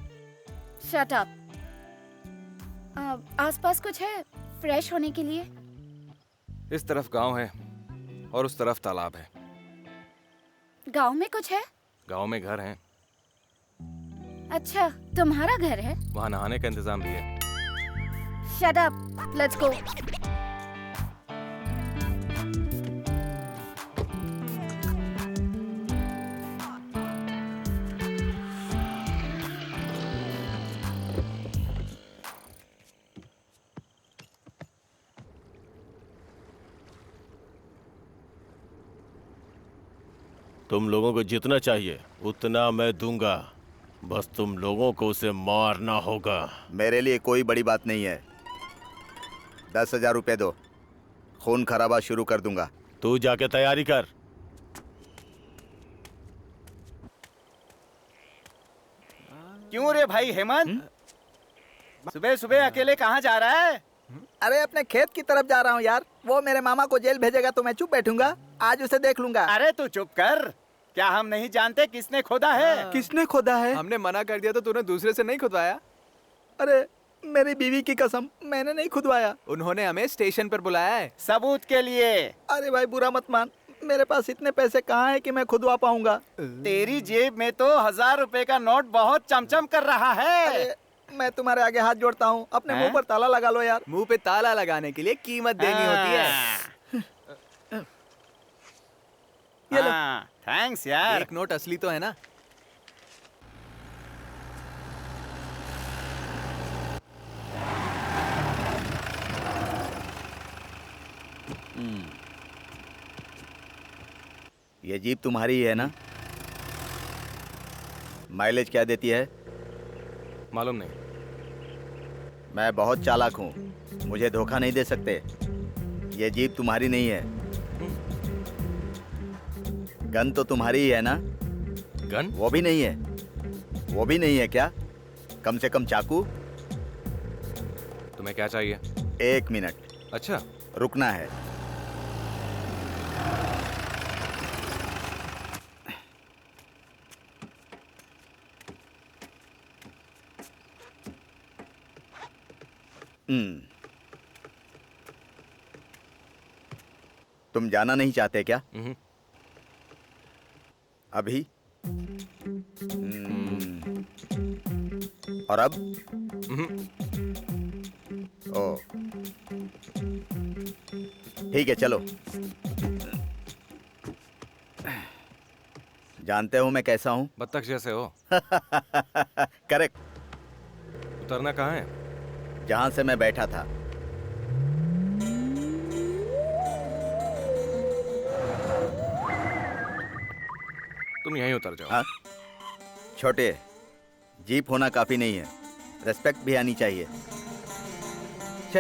Shut up. आसपास कुछ है फ्रेश होने के लिए? इस तरफ गांव है और उस तरफ तालाब है। गांव में कुछ है? गांव में घर हैं। अच्छा, तुम्हारा घर है? वहाँ नहाने का इंतजाम भी है। Shut up. Let's go. तुम लोगों को जितना चाहिए उतना मैं दूंगा, बस तुम लोगों को उसे मारना होगा। मेरे लिए कोई बड़ी बात नहीं है। 10,000 रुपए दो, खून खराबा शुरू कर दूंगा। तू जाके तैयारी कर। क्यों रे भाई हेमंत, सुबह सुबह अकेले कहाँ जा रहा है? अरे अपने खेत की तरफ जा रहा हूँ यार। वो मेरे मामा को जेल भेजेगा तो मैं चुप बैठूंगा, आज उसे देख लूंगा। अरे तू चुप कर, क्या हम नहीं जानते किसने खोदा है? किसने खोदा है? हमने मना कर दिया तो तूने दूसरे से नहीं खुदवाया? अरे मेरी बीवी की कसम, मैंने नहीं खुदवाया। उन्होंने हमें स्टेशन पर बुलाया है सबूत के लिए। अरे भाई बुरा मत मान, मेरे पास इतने पैसे कहाँ हैं कि मैं खुदवा पाऊंगा। तेरी जेब में तो 1000 रुपए का नोट बहुत चमचम कर रहा है। मैं तुम्हारे आगे हाथ जोड़ता हूँ, अपने मुंह पर ताला लगा लो यार। मुंह पे ताला लगाने के लिए कीमत देनी होती है। ये लो। थैंक्स यार। एक नोट असली तो है ना? ये जीप तुम्हारी ही है ना? माइलेज क्या देती है? मालूम नहीं। मैं बहुत चालाक हूँ, मुझे धोखा नहीं दे सकते। ये जीप तुम्हारी नहीं है। गन तो तुम्हारी ही है ना? गन? वो भी नहीं है। वो भी नहीं है क्या? कम से कम चाकू? तुम्हें क्या चाहिए? 1 मिनट। अच्छा, रुकना है। तुम जाना नहीं चाहते क्या? अभी? और अब? ओ, ठीक है चलो। जानते हो मैं कैसा हूँ? बत्तख जैसे हो। करेक्ट। उतरना कहाँ है? जहाँ से मैं बैठा था। तुम यहीं उतर जाओ। हाँ? छोटे, जीप होना काफी नहीं है, रेस्पेक्ट भी आनी चाहिए। छे।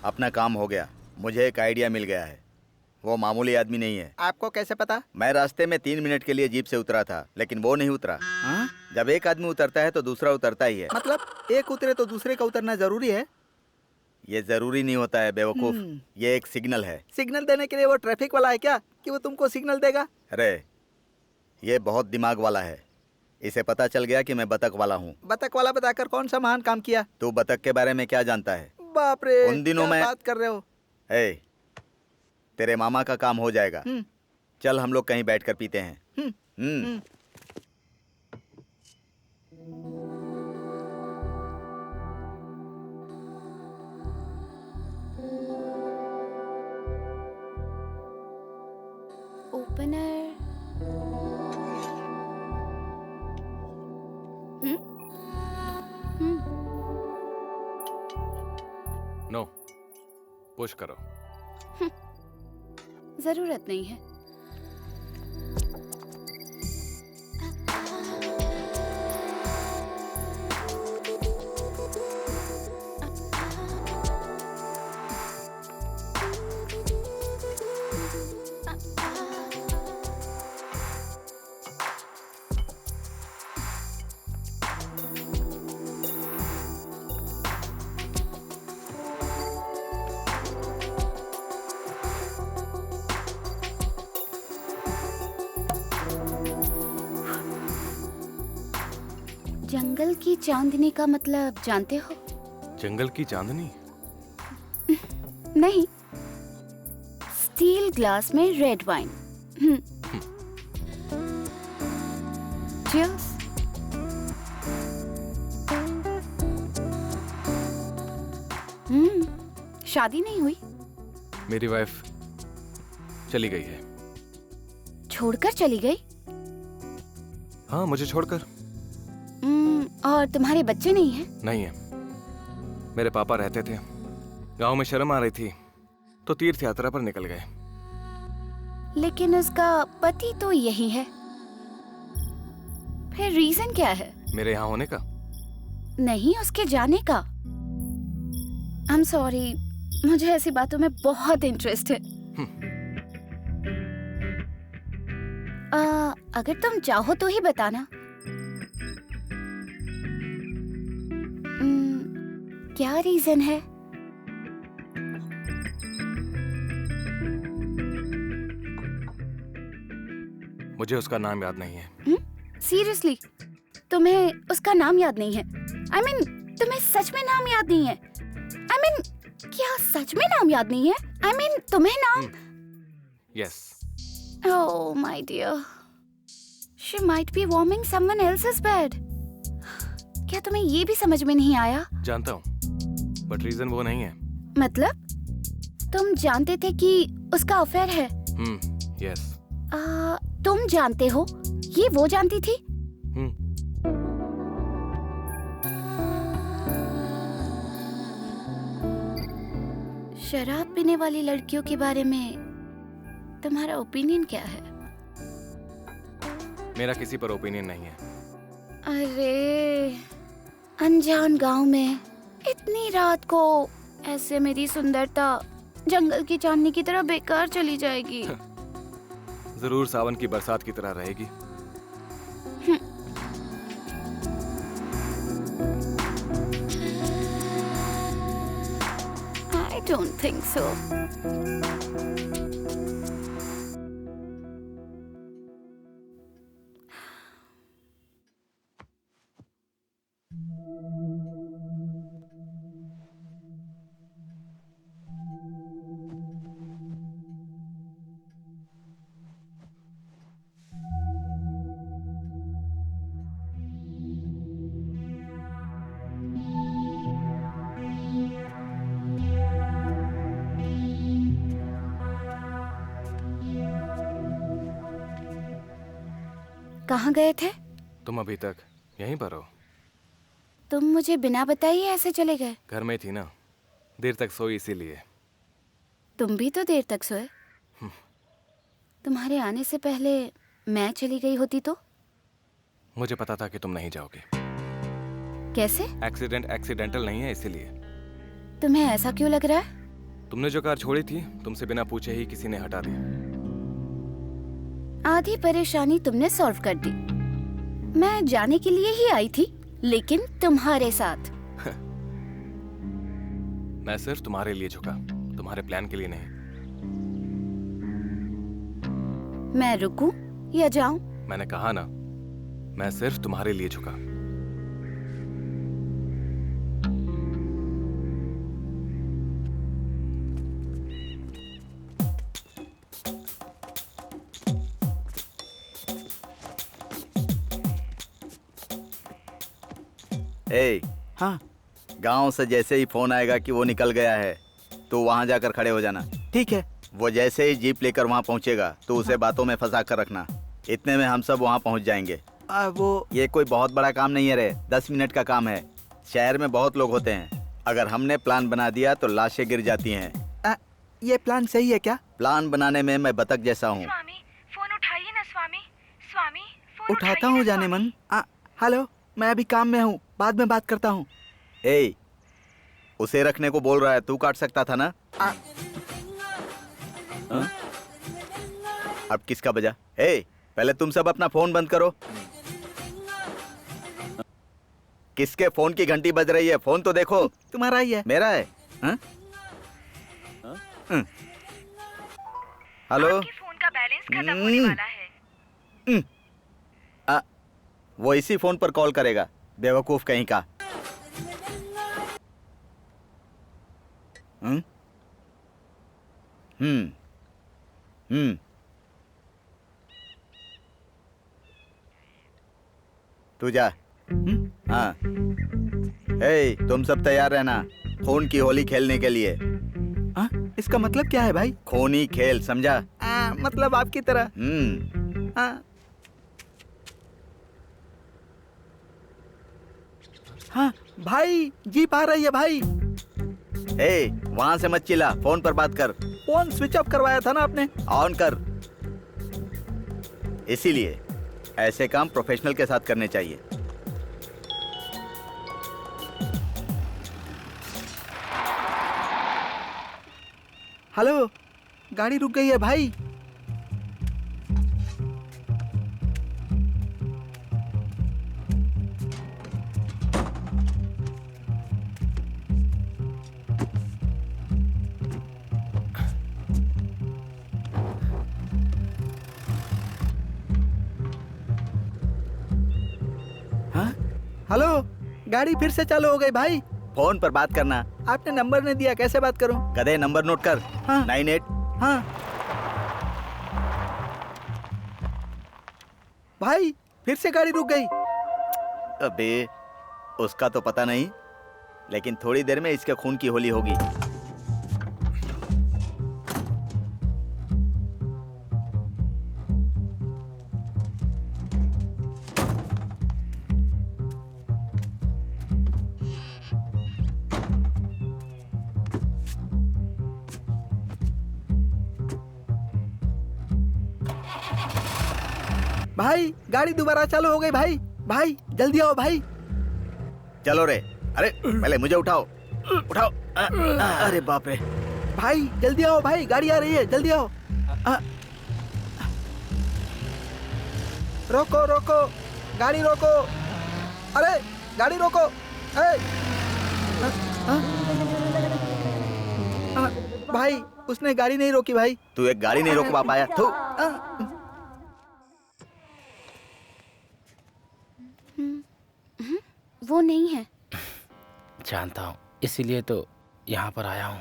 अपना काम हो गया, मुझे एक आइडिया मिल गया है। वो मामूली आदमी नहीं है। आपको कैसे पता? मैं रास्ते में 3 मिनट के लिए जीप से उतरा था, लेकिन वो नहीं उतरा। हाँ? जब एक आदमी उतरता है तो दूसरा उतरता ही है। मतलब एक उतरे तो दूसरे का उतरना जरूरी है? ये जरूरी नहीं होता है बेवकूफ, ये एक सिग्नल है। सिग्नल देने के लिए वो ट्रैफिक वाला है क्या कि वो तुमको सिग्नल देगा? अरे ये बहुत दिमाग वाला है, इसे पता चल गया कि मैं बतख वाला हूँ। बतख वाला बताकर कौन सा महान काम किया? तू बतख के बारे में क्या जानता है? बाप रे, उन दिनों क्या में बात कर रहे हो? तेरे मामा का काम हो जाएगा। चल हम लोग कहीं बैठकर पीते हैं। ओपनर। नो, पुश करो। जरूरत नहीं है। जंगल की चांदनी का मतलब जानते हो? जंगल की चांदनी? नहीं, स्टील ग्लास में रेड वाइन। Cheers। शादी नहीं हुई? मेरी वाइफ चली गई है। छोड़कर चली गई? हाँ, मुझे छोड़कर। और तुम्हारे बच्चे नहीं हैं? नहीं है। मेरे पापा रहते थे, गांव में शर्म आ रही थी तो तीर्थ यात्रा पर निकल गए। लेकिन उसका पति तो यही है, फिर रीजन क्या है? मेरे यहाँ होने का? नहीं, उसके जाने का। I'm sorry, मुझे ऐसी बातों में बहुत इंटरेस्ट है। अगर तुम चाहो तो ही बताना। क्या रीजन है? मुझे उसका नाम याद नहीं है। सीरियसली? तुम्हें उसका नाम याद नहीं है? I mean, तुम्हें सच में नाम याद नहीं है? I mean, क्या सच में नाम याद नहीं है? I mean, तुम्हें नाम? Yes. Oh my dear, she might be warming someone else's bed. क्या तुम्हें ये भी समझ में नहीं आया? जानता हूँ, बट रीजन वो नहीं है। मतलब? तुम जानते थे कि उसका अफेयर है? Yes. तुम जानते हो? ये वो जानती थी? शराब पीने वाली लड़कियों के बारे में तुम्हारा ओपिनियन क्या है? मेरा किसी पर ओपिनियन नहीं है। अरे, अनजान गांव में इतनी रात को ऐसे मेरी सुंदरता जंगल की चांदनी की तरह बेकार चली जाएगी। जरूर सावन की बरसात की तरह रहेगी। I don't think so. कहाँ गए थे? तुम अभी तक यहीं पर हो? तुम मुझे बिना बताए ही ऐसे चले गए? घर में थी ना, देर तक सोई इसीलिए। तुम भी तो देर तक सोए। तुम्हारे आने से पहले मैं चली गई होती तो? मुझे पता था कि तुम नहीं जाओगे। कैसे? एक्सीडेंटल नहीं है इसीलिए। तुम्हें ऐसा क्यों लग रहा है? तुमने जो कार छोड़ी थी, तुमसे बिना पूछे ही किसी ने हटा दी। आधी परेशानी तुमने सॉल्व कर दी। मैं जाने के लिए ही आई थी, लेकिन तुम्हारे साथ। मैं सिर्फ तुम्हारे लिए झुका, तुम्हारे प्लान के लिए नहीं। मैं रुकूं या जाऊं? मैंने कहा ना, मैं सिर्फ तुम्हारे लिए झुका। हाँ, गांव से जैसे ही फोन आएगा कि वो निकल गया है तो वहां जाकर खड़े हो जाना। ठीक है। वो जैसे ही जीप लेकर वहां पहुंचेगा तो उसे बातों में फंसा कर रखना। इतने में हम सब वहां पहुंच जाएंगे। ये कोई बहुत बड़ा काम नहीं है रे, 10 मिनट का काम है। शहर में बहुत लोग होते हैं, अगर हमने प्लान बना दिया तो लाशें गिर जाती हैं। ये प्लान सही है क्या? प्लान बनाने में मैं बतख जैसा हूँ। स्वामी, फोन उठाइए ना स्वामी। स्वामी, फोन उठाता हूँ जाने मन। हेलो, मैं अभी काम में हूँ, बाद में बात करता हूँ। उसे रखने को बोल रहा है, तू काट सकता था ना। अब किसका बजा? पहले तुम सब अपना फोन बंद करो। किसके फोन की घंटी बज रही है? फोन तो देखो। तुम्हारा ही है। मेरा है? हेलो, फोन का बैलेंस खत्म होने वाला है। वो इसी फोन पर कॉल करेगा, बेवकूफ कहीं का। तू जा। हाँ, तुम सब तैयार रहना खून की होली खेलने के लिए। इसका मतलब क्या है भाई? खूनी खेल, समझा? मतलब आपकी तरह। हाँ भाई, जीप आ रही है भाई। वहां से मत चिल्ला, फोन पर बात कर। फोन स्विच ऑफ करवाया था ना आपने। ऑन कर। इसीलिए ऐसे काम प्रोफेशनल के साथ करने चाहिए। हेलो, गाड़ी रुक गई है भाई। हेलो, गाड़ी फिर से चालू हो गई भाई। फोन पर बात करना। आपने नंबर नहीं दिया, कैसे बात करूं? गधे नंबर नोट कर। हाँ। 98। हाँ भाई, फिर से गाड़ी रुक गई। अबे उसका तो पता नहीं, लेकिन थोड़ी देर में इसके खून की होली होगी। भाई गाड़ी दोबारा चालू हो गई भाई। भाई जल्दी आओ भाई। चलो रे। अरे पहले मुझे उठाओ, उठाओ। अरे बाप रे। भाई जल्दी आओ भाई, गाड़ी आ रही है, जल्दी आओ। रोको रोको, गाड़ी रोको। अरे गाड़ी रोको। भाई उसने गाड़ी नहीं रोकी भाई। तू एक गाड़ी नहीं रोकवा पाया। थू। वो नहीं है। जानता हूँ, इसीलिए तो यहाँ पर आया हूँ।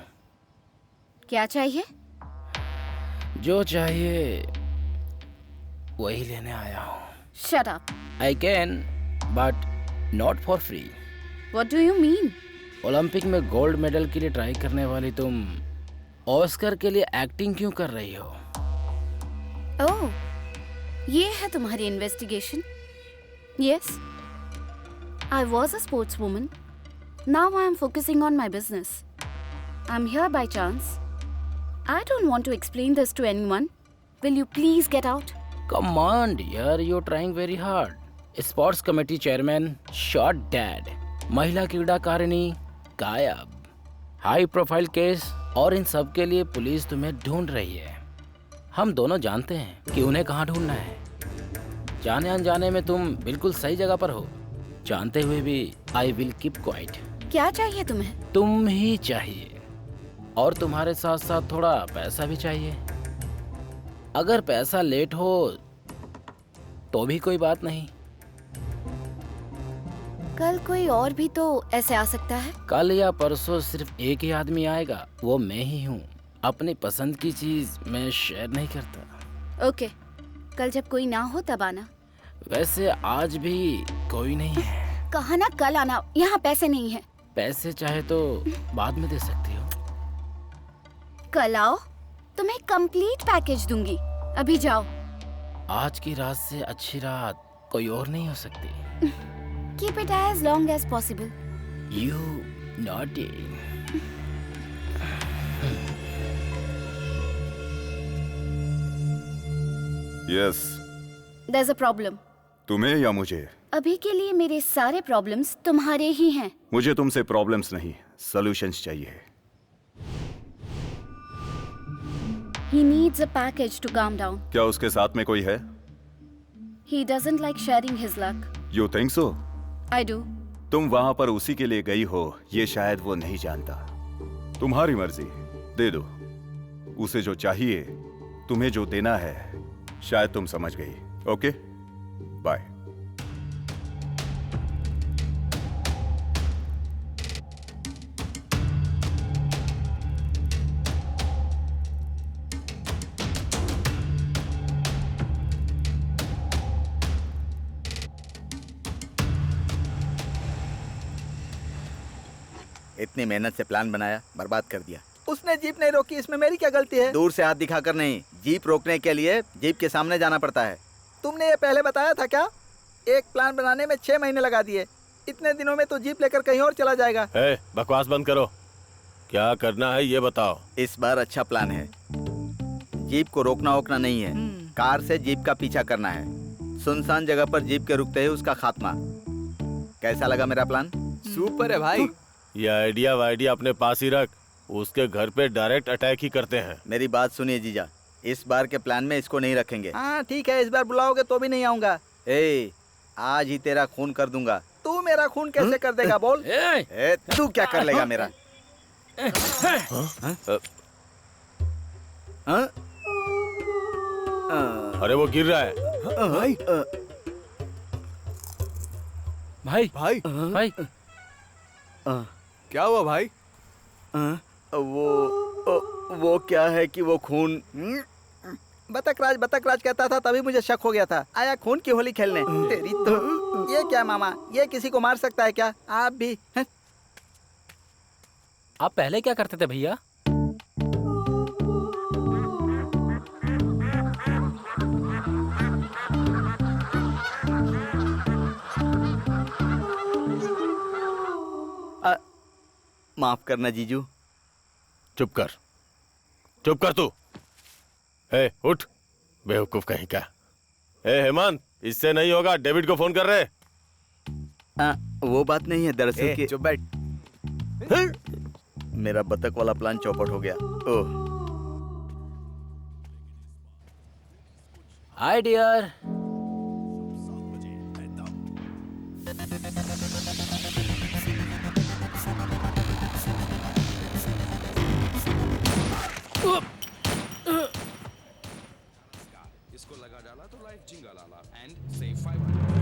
क्या चाहिए? जो चाहिए वही लेने आया हूँ। Shut up. I can, but not for free. What do you mean? Olympic में गोल्ड मेडल के लिए ट्राई करने वाली तुम ऑस्कर के लिए एक्टिंग क्यों कर रही हो? ओह, ये है तुम्हारी investigation? Yes. I was a sportswoman. Now I am focusing on my business. I'm here by chance. I don't want to explain this to anyone. Will you please get out? Come on, dear, you're trying very hard. Sports committee chairman shot dead. महिला क्रीड़ाकारिणी गायब. हाई प्रोफाइल केस और इन सब के लिए पुलिस तुम्हें ढूंढ रही है. हम दोनों जानते हैं कि उन्हें कहाँ ढूंढना है. जाने अनजाने में तुम बिल्कुल सही जगह पर हो. जानते हुए भी आई विल कीप क्वाइट. क्या चाहिए तुम्हें? तुम ही चाहिए, और तुम्हारे साथ साथ थोड़ा पैसा भी चाहिए. अगर पैसा लेट हो तो भी कोई बात नहीं. कल कोई और भी तो ऐसे आ सकता है. कल या परसों सिर्फ एक ही आदमी आएगा, वो मैं ही हूँ. अपनी पसंद की चीज मैं शेयर नहीं करता. ओके, कल जब कोई ना हो तब आना. वैसे आज भी कोई नहीं है. कहा ना कल आना. यहाँ पैसे नहीं है. पैसे चाहे तो बाद में दे सकती हो. कल आओ, तुम्हें कंप्लीट पैकेज दूंगी. अभी जाओ. आज की रात से अच्छी रात कोई और नहीं हो सकती. Keep it as long as possible. You naughty. Yes. There's a problem. तुम्हें या मुझे? अभी के लिए मेरे सारे प्रॉब्लम्स तुम्हारे ही हैं. मुझे तुमसे प्रॉब्लम्स नहीं, सॉल्यूशंस चाहिए. He needs a package to calm down. क्या उसके साथ में कोई है? He doesn't like sharing his luck. You think so? I do. तुम वहां पर उसी के लिए गई हो, ये शायद वो नहीं जानता. तुम्हारी मर्जी, दे दो. उसे जो चाहिए, तुम्हें जो देना है, शायद तुम समझ गई. ओके? बाय. इतनी मेहनत से प्लान बनाया, बर्बाद कर दिया. उसने जीप नहीं रोकी, इसमें मेरी क्या गलती है? दूर से हाथ दिखाकर नहीं, जीप रोकने के लिए जीप के सामने जाना पड़ता है. तुमने ये पहले बताया था क्या? एक प्लान बनाने में 6 महीने लगा दिए. इतने दिनों में तो जीप लेकर कहीं और चला जाएगा. बकवास बंद करो. क्या करना है ये बताओ. इस बार अच्छा प्लान है. जीप को रोकना वोकना नहीं है, कार से जीप का पीछा करना है. सुनसान जगह पर जीप के रुकते ही उसका खात्मा. कैसा लगा मेरा प्लान? सुपर है भाई. ये आइडिया वाइडिया अपने पास ही रख. उसके घर पे डायरेक्ट अटैक ही करते हैं. मेरी बात सुनिए जीजा, इस बार के प्लान में इसको नहीं रखेंगे. हाँ ठीक है, इस बार बुलाओगे तो भी नहीं आऊंगा. आज ही तेरा खून कर दूंगा. तू मेरा खून कैसे कर देगा बोल? तू क्या कर लेगा मेरा? अरे वो गिर रहा है. भाई भाई भाई क्या हुआ भाई? वो क्या है कि वो खून बतख राज कहता था, तभी मुझे शक हो गया था। आया खून की होली खेलने। तेरी तो ये क्या मामा, ये किसी को मार सकता है क्या? आप भी हैं? आप पहले क्या करते थे भैया? माफ करना जीजू। चुप कर तू। ए उठ, बेवकूफ कहीं का। ए हेमंत, इससे नहीं होगा, डेविड को फोन कर रहे। वो बात नहीं है दरअसल कि चुप बैठ। मेरा बतख वाला प्लान चौपट हो गया। ओह हाय डियर। इसको लगा डाला तो लाइफ जिंगा लाला एंड सेव 500।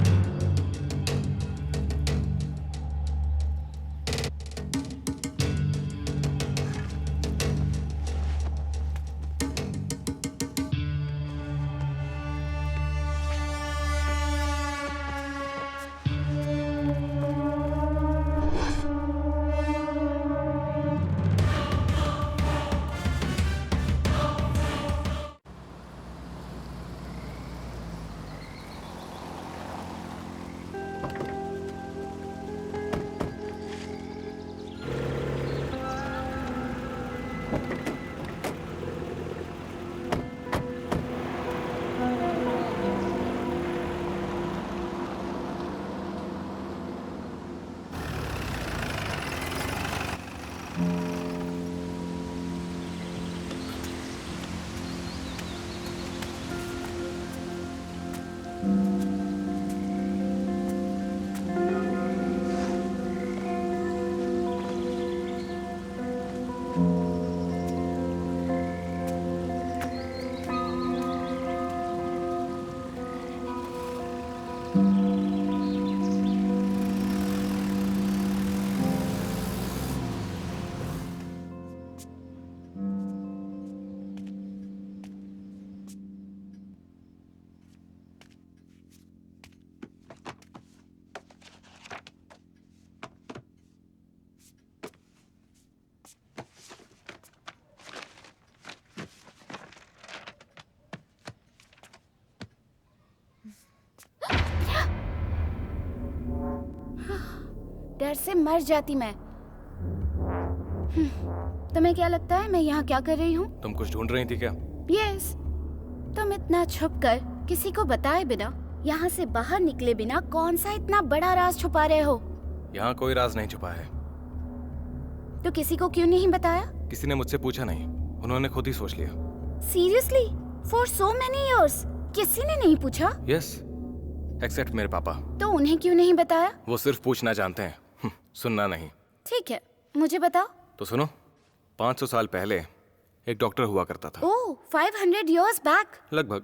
डर से मर जाती मैं। तुम्हें क्या लगता है मैं यहाँ क्या कर रही हूँ? तुम कुछ ढूंढ रही थी क्या? यस। तुम इतना छुप कर किसी को बताए बिना, यहाँ से बाहर निकले बिना कौन सा इतना बड़ा राज छुपा रहे हो? यहाँ कोई राज नहीं छुपा है। तो किसी को क्यों नहीं बताया? किसी ने मुझसे पूछा नहीं, उन्होंने खुद ही सोच लिया। Seriously? For so many years किसी ने नहीं पूछा? यस, एक्सेप्ट मेरे पापा। तो उन्हें क्यों नहीं बताया? वो सिर्फ पूछना जानते हैं, सुनना नहीं। ठीक है, मुझे बताओ। तो सुनो, 500 साल पहले एक डॉक्टर हुआ करता था। ओह, 500 years back? लगभग।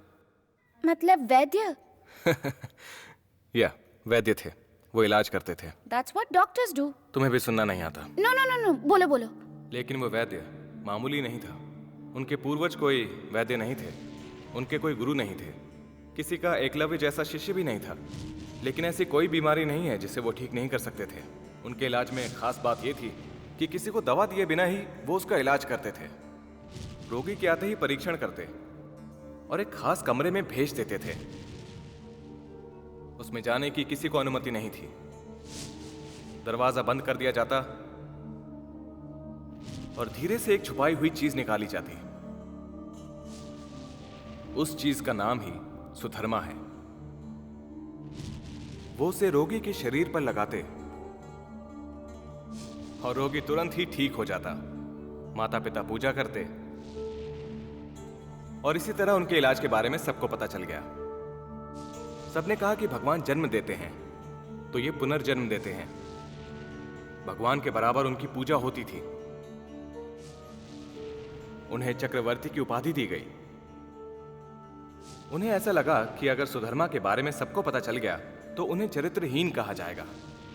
मतलब वैद्य? या वैद्य थे, वो इलाज करते थे। That's what doctors do. तुम्हें भी सुनना नहीं आता। No, बोलो बोलो। लेकिन वो वैद्य मामूली नहीं था। उनके पूर्वज कोई वैद्य नहीं थे, उनके कोई गुरु नहीं थे, किसी का एकलव्य जैसा शिष्य भी नहीं था। लेकिन ऐसी कोई बीमारी नहीं है जिसे वो ठीक नहीं कर सकते थे। उनके इलाज में खास बात ये थी कि किसी को दवा दिए बिना ही वो उसका इलाज करते थे। रोगी के आते ही परीक्षण करते और एक खास कमरे में भेज देते थे। उसमें जाने की किसी को अनुमति नहीं थी। दरवाजा बंद कर दिया जाता और धीरे से एक छुपाई हुई चीज निकाली जाती। उस चीज का नाम ही सुधर्मा है। वो उसे रोगी के शरीर पर लगाते और रोगी तुरंत ही ठीक हो जाता। माता पिता पूजा करते और इसी तरह उनके इलाज के बारे में सबको पता चल गया। सबने कहा कि भगवान जन्म देते हैं तो ये पुनर्जन्म देते हैं। भगवान के बराबर उनकी पूजा होती थी। उन्हें चक्रवर्ती की उपाधि दी गई। उन्हें ऐसा लगा कि अगर सुधर्मा के बारे में सबको पता चल गया तो उन्हें चरित्रहीन कहा जाएगा।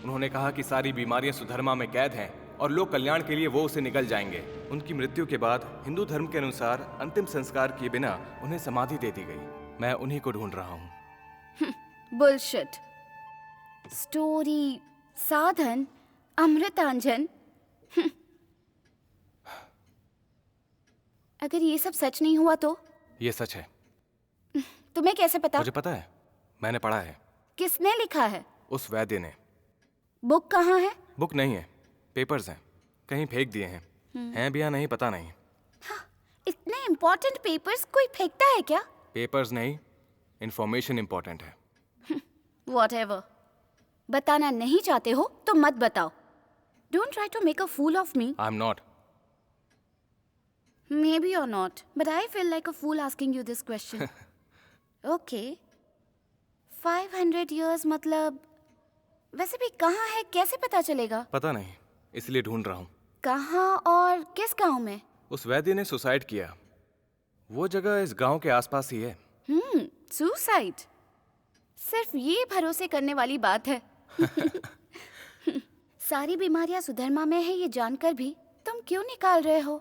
उन्होंने कहा कि सारी बीमारियां सुधर्मा में कैद हैं और लोक कल्याण के लिए वो उसे निकल जाएंगे। उनकी मृत्यु के बाद हिंदू धर्म के अनुसार अंतिम संस्कार किए बिना उन्हें समाधि दे दी गई। मैं उन्हीं को ढूंढ रहा हूँ। बुलशिट। स्टोरी, साधन, अमृतांजन। अगर ये सब सच नहीं हुआ तो? ये सच है। तुम्हें कैसे पता? मुझे पता है, मैंने पढ़ा है। किसने लिखा है? उस वैद्य ने। बुक कहाँ है? बुक नहीं है, पेपर्स हैं, कहीं फेंक दिए हैं। हैं भी या नहीं पता नहीं। इतने इम्पोर्टेंट पेपर्स कोई फेंकता है क्या? पेपर्स नहीं, इंफॉर्मेशन इंपॉर्टेंट है। Whatever. बताना नहीं चाहते हो तो मत बताओ। Don't try to make a fool of me. I'm not. Maybe you're not, but I feel like a fool asking you this question. Okay. 500 years मतलब वैसे भी कहाँ है, कैसे पता चलेगा? पता नहीं, इसलिए ढूंढ रहा हूँ। कहाँ और किस गांव में? उस वैद्य ने सुसाइड किया। वो जगह इस गांव के आसपास ही है। सुसाइड। सिर्फ ये भरोसे करने वाली बात है। सारी बीमारियां सुधर्मा में है ये जानकर भी तुम क्यों निकाल रहे हो?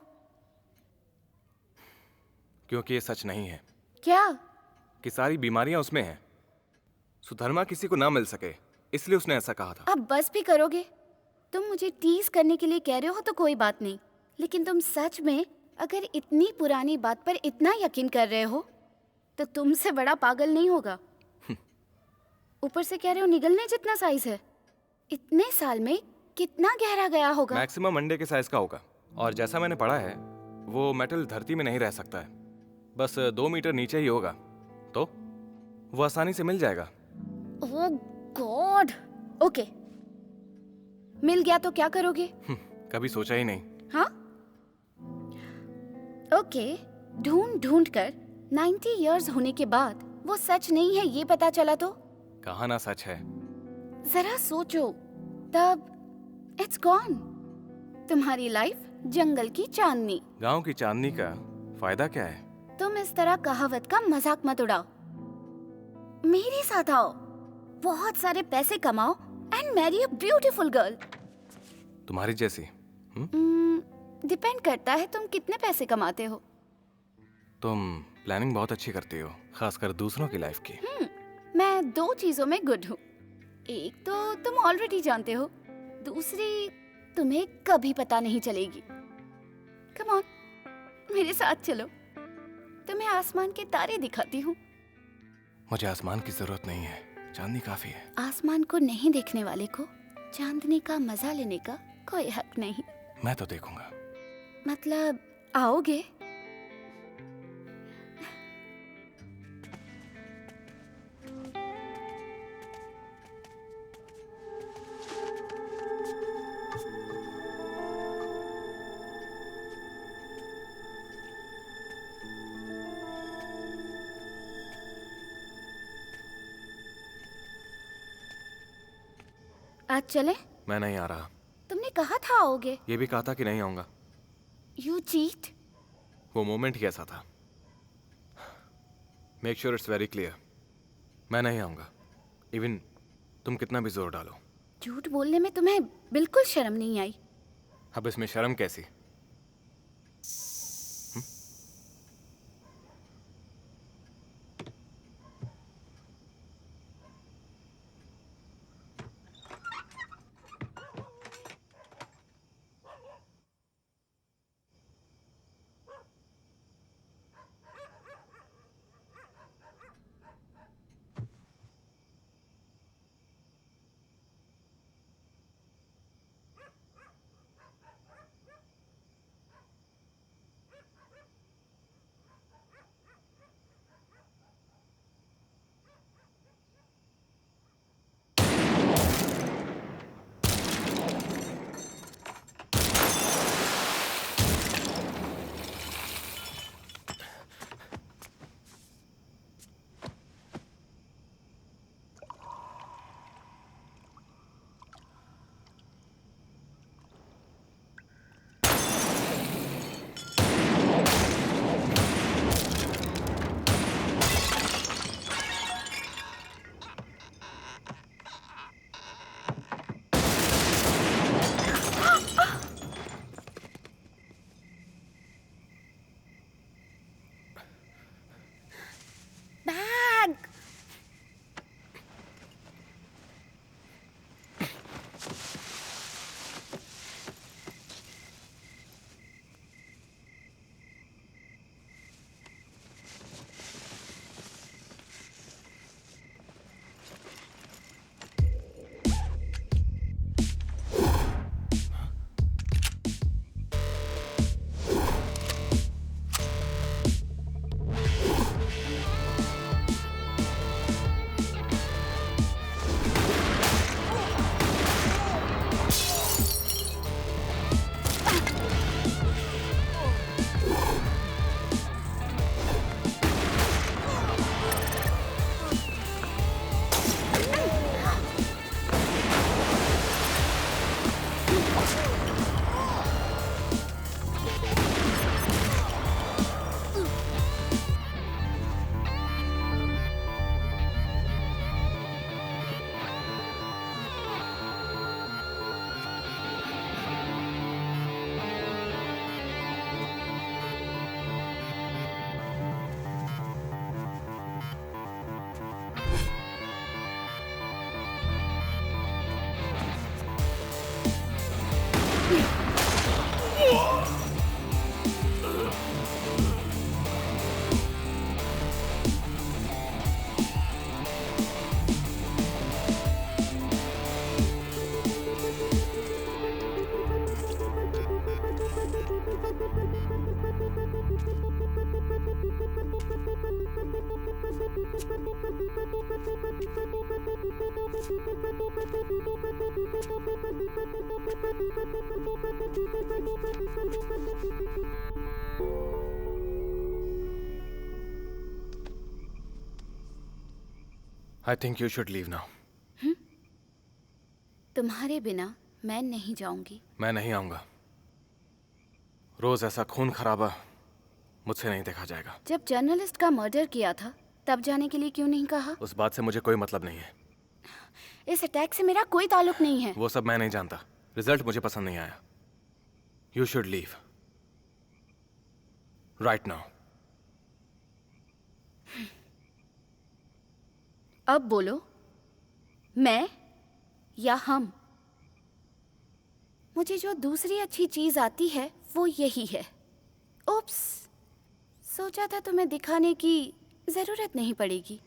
क्योंकि ये सच नहीं है। क्या? कि सारी बीमारियां उसमें हैं। सुधर्मा किसी को ना मिल सके, इसलिए उसने ऐसा कहा था। अब बस भी करोगे? तुम मुझे टीज करने के लिए कह रहे हो तो कोई बात नहीं, लेकिन तुम सच में अगर इतनी पुरानी बात पर इतना यकीन कर रहे हो तो तुमसे बड़ा पागल नहीं होगा। ऊपर से कह रहे हो निगलने जितना साइज है। इतने साल में कितना गहरा गया होगा? मैक्सिमम अंडे के साइज का होगा। और जैसा मैंने पढ़ा है, वो मेटल धरती में नहीं रह सकता है, बस 2 मीटर नीचे ही होगा, तो वो आसानी से मिल जाएगा। ओह गॉड। ओके, मिल गया तो क्या करोगे? कभी सोचा ही नहीं। हाँ? ओके, ढूंढ ढूंढ कर 90 इयर्स होने के बाद वो सच नहीं है ये पता चला तो? कहा ना सच है। जरा सोचो, तब इट्स गॉन। तुम्हारी लाइफ जंगल की चांदनी। गांव की चांदनी का फायदा क्या है? तुम इस तरह कहावत का मजाक मत उड़ाओ। मेरे साथ आओ, बहुत सारे पैसे कमाओ and marry a beautiful girl. तुम्हारी जैसी? डिपेंड करता है तुम कितने पैसे कमाते हो। तुम प्लानिंग बहुत अच्छी करती हो, खासकर दूसरों की लाइफ की। मैं 2 चीजों में गुड हूँ। एक तो तुम ऑलरेडी जानते हो, दूसरी तुम्हें कभी पता नहीं चलेगी। कम ऑन, मेरे साथ चलो, तुम्हें आसमान के तारे दिखाती हूँ। मुझे आसमान की जरूरत नहीं है, चांदनी काफी है। आसमान को नहीं देखने वाले को चांदनी का मजा लेने का कोई हक नहीं। मैं तो देखूंगा। मतलब आओगे? आज चले? मैं नहीं आ रहा। तुमने कहा था आओगे। ये भी कहा था कि नहीं आऊंगा। You cheat? वो मोमेंट ही ऐसा था। Make sure it's very clear, मैं नहीं आऊंगा, इवन तुम कितना भी जोर डालो। झूठ बोलने में तुम्हें बिल्कुल शर्म नहीं आई? अब इसमें शर्म कैसी? I think you should leave now. तुम्हारे बिना मैं नहीं जाऊंगी। मैं नहीं आऊंगा। रोज ऐसा खून खराबा मुझसे नहीं देखा जाएगा। जब जर्नलिस्ट का मर्डर किया था तब जाने के लिए क्यों नहीं कहा? उस बात से मुझे कोई मतलब नहीं है। इस अटैक से मेरा कोई ताल्लुक नहीं है। वो सब मैं नहीं जानता। रिजल्ट मुझे पसंद नहीं आया। You should leave right now. अब बोलो, मैं या हम? मुझे जो दूसरी अच्छी चीज आती है वो यही है। उप्स, सोचा था तुम्हें दिखाने की जरूरत नहीं पड़ेगी।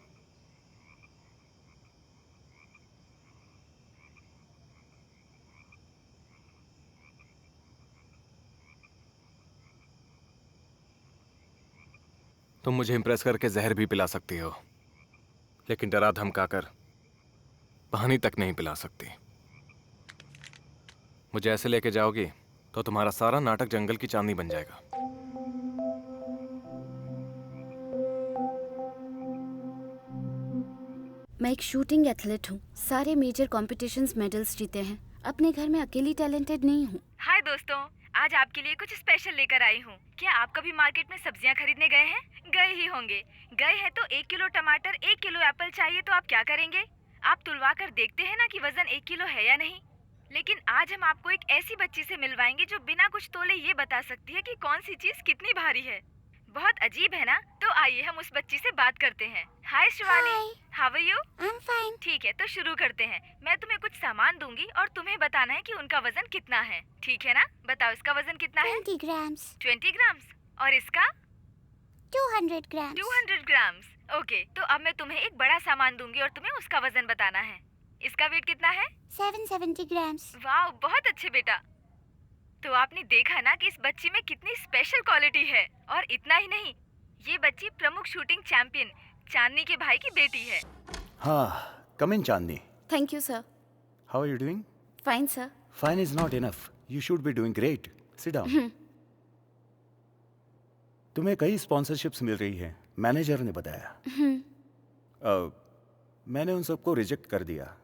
तुम मुझे इंप्रेस करके जहर भी पिला सकती हो, लेकिन डरा धमकाकर पानी तक नहीं पिला सकती। मुझे ऐसे लेके जाओगी तो तुम्हारा सारा नाटक जंगल की चांदनी बन जाएगा। मैं एक शूटिंग एथलीट हूँ। सारे मेजर कॉम्पिटिशन्स मेडल्स जीते हैं। अपने घर में अकेली टैलेंटेड नहीं हूँ। हाय दोस्तों, आज आपके लिए कुछ स्पेशल लेकर आई हूँ। क्या आप कभी मार्केट में सब्जियाँ खरीदने गए हैं? गए ही होंगे। गए हैं तो 1 किलो टमाटर, 1 किलो एप्पल चाहिए तो आप क्या करेंगे? आप तुलवा कर देखते हैं ना कि वजन 1 किलो है या नहीं। लेकिन आज हम आपको एक ऐसी बच्ची से मिलवाएंगे जो बिना कुछ तोले ये बता सकती है कि कौन सी चीज कितनी भारी है। बहुत अजीब है ना? तो आइए हम उस बच्ची से बात करते हैं। Hi Shivani, how are you? I am fine. ठीक है, तो शुरू करते हैं। मैं तुम्हें कुछ सामान दूंगी और तुम्हें बताना है कि उनका वजन कितना है। ठीक है ना? बताओ इसका वजन कितना है? 20 ग्राम्स। 20 ग्राम्स। और इसका? 200 ग्राम्स। 200 ग्राम्स। ओके, तो अब मैं तुम्हें एक बड़ा सामान दूंगी और तुम्हें उसका वजन बताना है। इसका वेट कितना है? 770 ग्राम्स। वाह, बहुत अच्छे बेटा। तो आपने देखा ना कि इस बच्ची में कितनी स्पेशल क्वालिटी है। और इतना ही नहीं, ये बच्ची प्रमुख शूटिंग चैंपियन चांदनी के भाई की बेटी है। हाँ, come in Chandni. Thank you sir. How are you doing? Fine sir. Fine is not enough, you should be doing great. Sit down. तुम्हें कई स्पॉन्सरशिप्स मिल रही हैं, मैनेजर ने बताया। मैंने उन सबको रिजेक्ट कर दिया।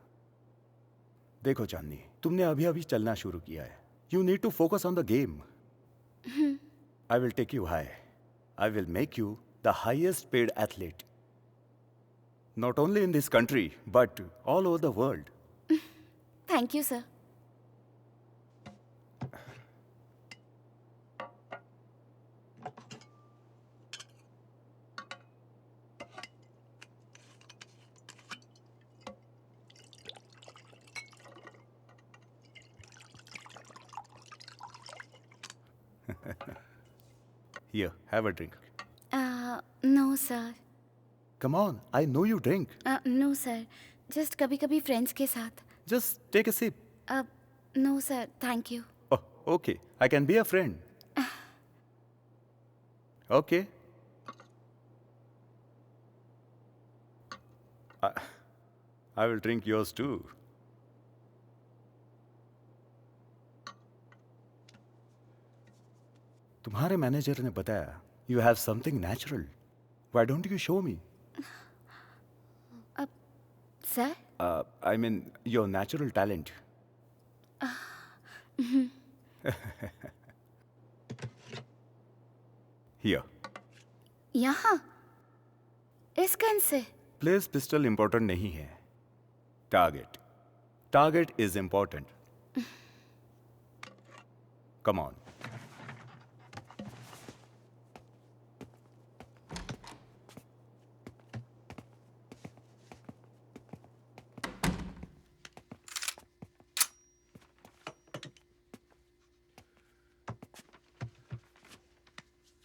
देखो चांदनी, तुमने अभी अभी चलना शुरू किया है। You need to focus on the game. I will take you high. I will make you the highest paid athlete, not only in this country but all over the world. Thank you sir. Here, have a drink. No sir. Come on, I know you drink. No sir, just कभी कभी फ्रेंड्स के साथ। Just take a sip. No sir, thank you. Oh, okay. I can be a friend. Okay. I will drink yours too. तुम्हारे मैनेजर ने बताया you have something natural. Why don't you show me? Sir? I mean your natural talent. Here. यहाँ? इस गन से? प्लेस पिस्टल इम्पोर्टेंट नहीं है, target is important. Come on.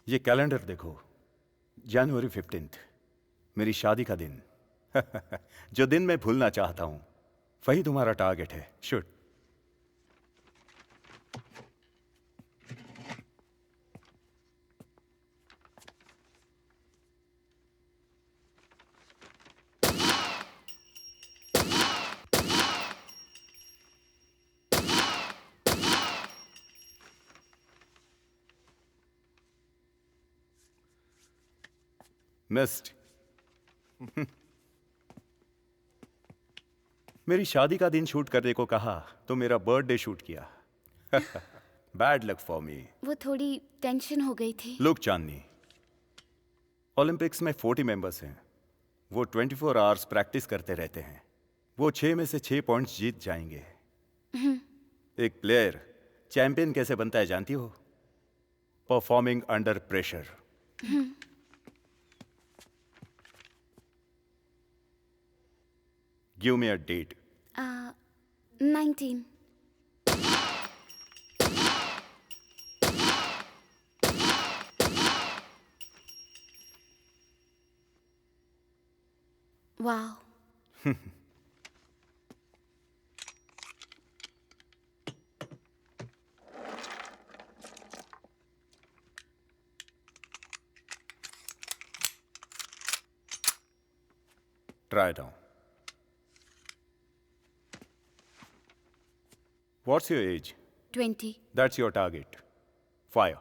ये कैलेंडर देखो, जनवरी 15, मेरी शादी का दिन। जो दिन मैं भूलना चाहता हूं, वही तुम्हारा टारगेट है। शुड। मिस्ड। मेरी शादी का दिन शूट करने को कहा तो मेरा बर्थडे शूट किया। Bad luck for me. वो थोड़ी टेंशन हो गई थी। लुक चांदनी, ओलंपिक्स में 40 मेंबर्स हैं। वो 24 आवर्स प्रैक्टिस करते रहते हैं। वो 6 में से 6 पॉइंट्स जीत जाएंगे। एक प्लेयर चैंपियन कैसे बनता है जानती हो? Performing under pressure. Give me a date. 19। Wow. Try it on. What's your age? 20. That's your target. Fire.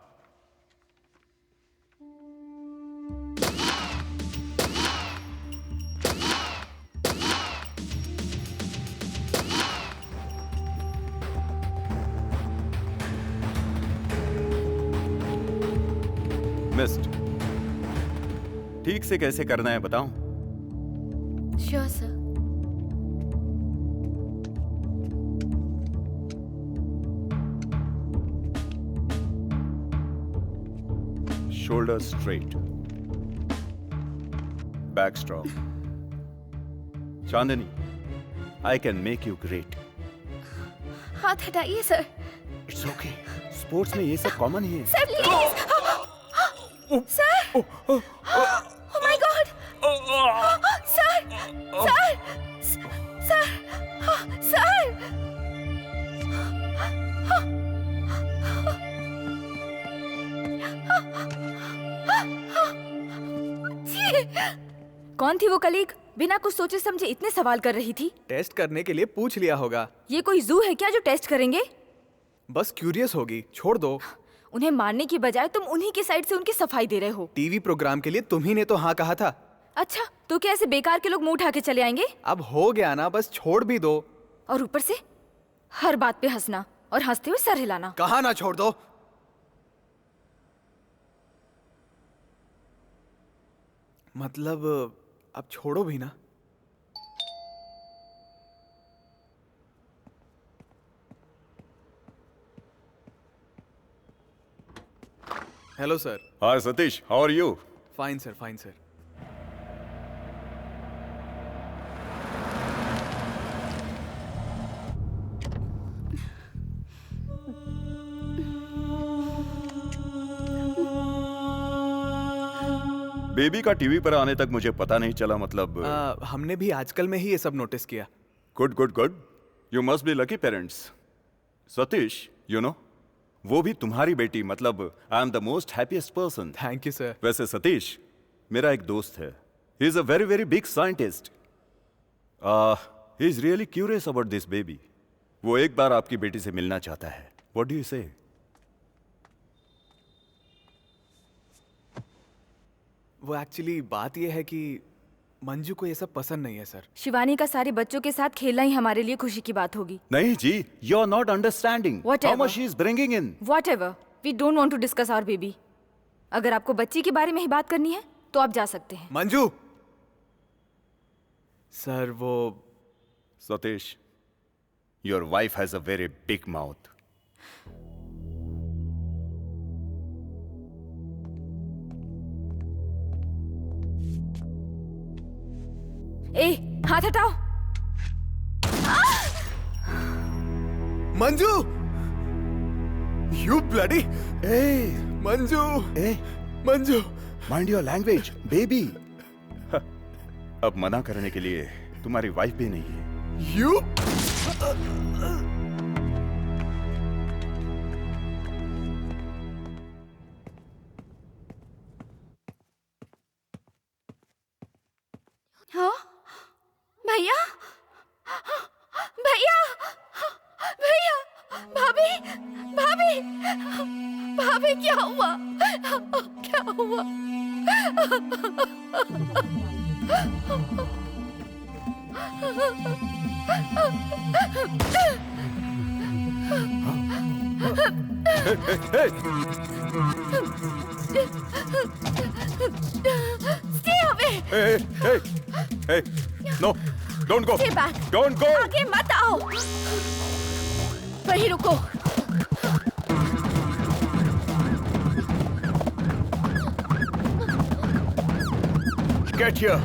Missed. ठीक से कैसे करना है बताऊं? Sure, sir. Shoulders straight. Back strong. Chandani, I can make you great. हाथ हटाइए सर। It's okay. स्पोर्ट्स में ये सब कॉमन ही है। Sir please. Sir. Oh my God. Sir. Sir. Sir. Sir. कौन थी वो कलीग? बिना कुछ सोचे समझे इतने सवाल कर रही थी। टेस्ट करने के लिए पूछ लिया होगा। ये कोई जू है क्या जो टेस्ट करेंगे? बस क्यूरियस होगी, छोड़ दो। उन्हें मारने की बजाय तुम उन्हीं की साइड से उनकी सफाई दे रहे हो। टीवी प्रोग्राम के लिए तुम ही ने तो हाँ कहा था। अच्छा, तो क्या ऐसे बेकार के लोग मुंह उठा के चले आएंगे? अब हो गया ना, बस छोड़ भी दो। और ऊपर से हर बात पे हंसना और हंसते हुए सर हिलाना। कहा ना छोड़ दो। मतलब अब छोड़ो भी ना। Hello sir. Hi Satish, how are you? Fine sir, fine sir. Baby का टीवी पर आने तक मुझे पता नहीं चला। मतलब हमने भी आजकल में ही ये सब नोटिस किया। Good good good. You must be lucky parents. Satish, you know, वो भी तुम्हारी बेटी। मतलब I am the most happiest person. Thank you sir. वैसे सतीश, मेरा एक दोस्त है। He is a very very big scientist. He is really curious about this baby. वो एक बार आपकी बेटी से मिलना चाहता है। व्हाट डू यू से? वो एक्चुअली बात ये है कि मंजू को ये सब पसंद नहीं है सर। शिवानी का सारे बच्चों के साथ खेलना ही हमारे लिए खुशी की बात होगी। नहीं जी, you are not understanding how much she is bringing in. Whatever, we don't want to discuss our baby. अगर आपको बच्ची के बारे में ही बात करनी है तो आप जा सकते हैं। मंजू। सर वो Satish, your wife has a very big mouth. ए, हाथ हटाओ। Manju, you bloody. ए मंजू, ए Manju, mind your language baby. अब मना करने के लिए तुम्हारी वाइफ भी नहीं है। यू हाँ भैया, भैया, भैया, भाभी, भाभी, भाभी क्या हुआ? क्या हुआ? Stay away! Hey, no, don't go. Stay back. Don't go. आगे मत आओ। वहीं रुको। Get here.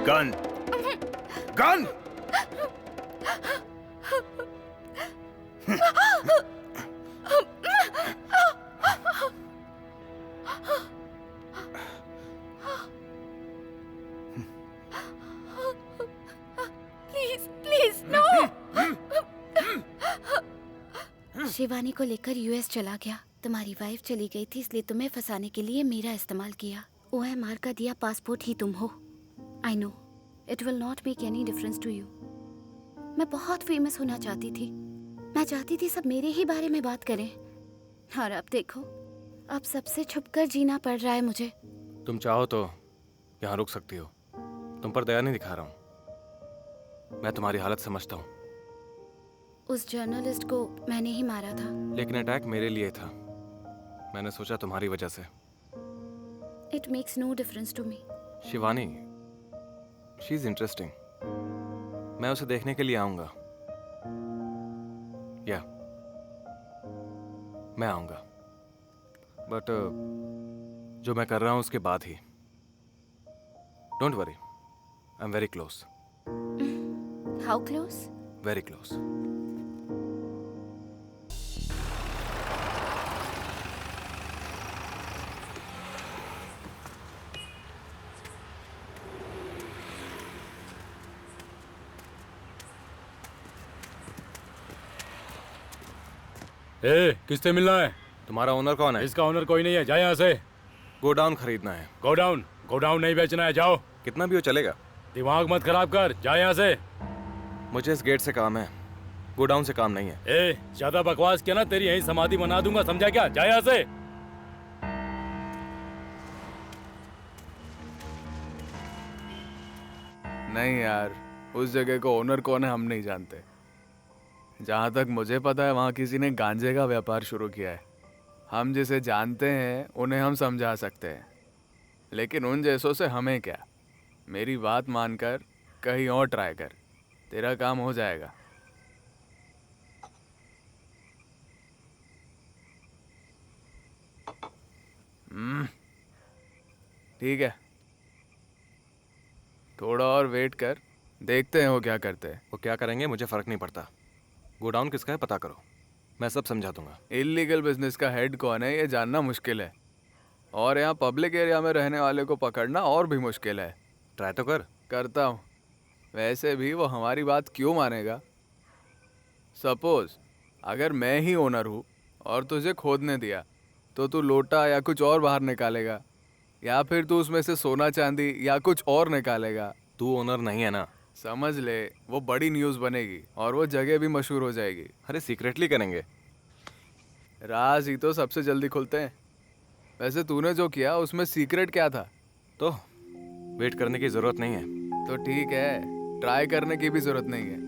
Gun! Gun! Please, please, no! Shivani को लेकर यूएस चला गया। तुम्हारी वाइफ चली गई थी, इसलिए तुम्हें फंसाने के लिए मेरा इस्तेमाल किया। ओएमआर का दिया पासपोर्ट ही तुम हो। I know, it will not make any difference to you. मैं बहुत फेमस होना चाहती थी। मैं चाहती थी सब मेरे ही बारे में बात करें। और अब देखो, अब सबसे छुपकर जीना पड़ रहा है मुझे। तुम चाहो तो यहाँ रुक सकती हो। तुम पर दया नहीं दिखा रहा हूँ। मैं तुम्हारी हालत समझता हूँ। उस जर्नलिस्ट को मैंने ही मारा था। लेकिन अटैक मेरे लिए था। मैंने सोचा तुम्हारी वजह से। It makes no difference to me. Shivani, she is interesting. मैं उसे देखने के लिए आऊंगा। या मैं आऊंगा, बट जो मैं कर रहा हूं उसके बाद ही। Don't worry, I am very close. How close? Very close. किससे मिलना है? तुम्हारा ओनर कौन है? इसका ओनर कोई नहीं है, जा यहाँ से। गोडाउन खरीदना है। गोडाउन नहीं बेचना है, जाओ। कितना भी हो चलेगा। दिमाग मत खराब कर, जा यहाँ से। मुझे इस गेट से काम है, गोडाउन से काम नहीं है। ज्यादा बकवास किया ना, तेरी यहीं समाधि बना दूंगा, समझा क्या? जा यहाँ से। नहीं यार, उस जगह को ओनर कौन है हम नहीं जानते। जहाँ तक मुझे पता है वहाँ किसी ने गांजे का व्यापार शुरू किया है। हम जिसे जानते हैं उन्हें हम समझा सकते हैं, लेकिन उन जैसों से हमें क्या। मेरी बात मानकर कहीं और ट्राई कर, तेरा काम हो जाएगा। ठीक है, थोड़ा और वेट कर, देखते हैं वो क्या करते हैं। वो क्या करेंगे मुझे फर्क नहीं पड़ता। गोडाउन किसका है पता करो, मैं सब समझा दूंगा। इल्लीगल बिजनेस का हेड कौन है ये जानना मुश्किल है, और यहाँ पब्लिक एरिया में रहने वाले को पकड़ना और भी मुश्किल है। ट्राई तो कर। करता हूँ। वैसे भी वो हमारी बात क्यों मानेगा? सपोज अगर मैं ही ओनर हूँ और तुझे खोदने दिया तो तू लोटा या कुछ और बाहर निकालेगा, या फिर तू उसमें से सोना चांदी या कुछ और निकालेगा। तू ओनर नहीं है ना। समझ ले, वो बड़ी न्यूज़ बनेगी और वो जगह भी मशहूर हो जाएगी। अरे सीक्रेटली करेंगे। राज ही तो सबसे जल्दी खुलते हैं। वैसे तूने जो किया उसमें सीक्रेट क्या था? तो वेट करने की जरूरत नहीं है। तो ठीक है, ट्राई करने की भी जरूरत नहीं है।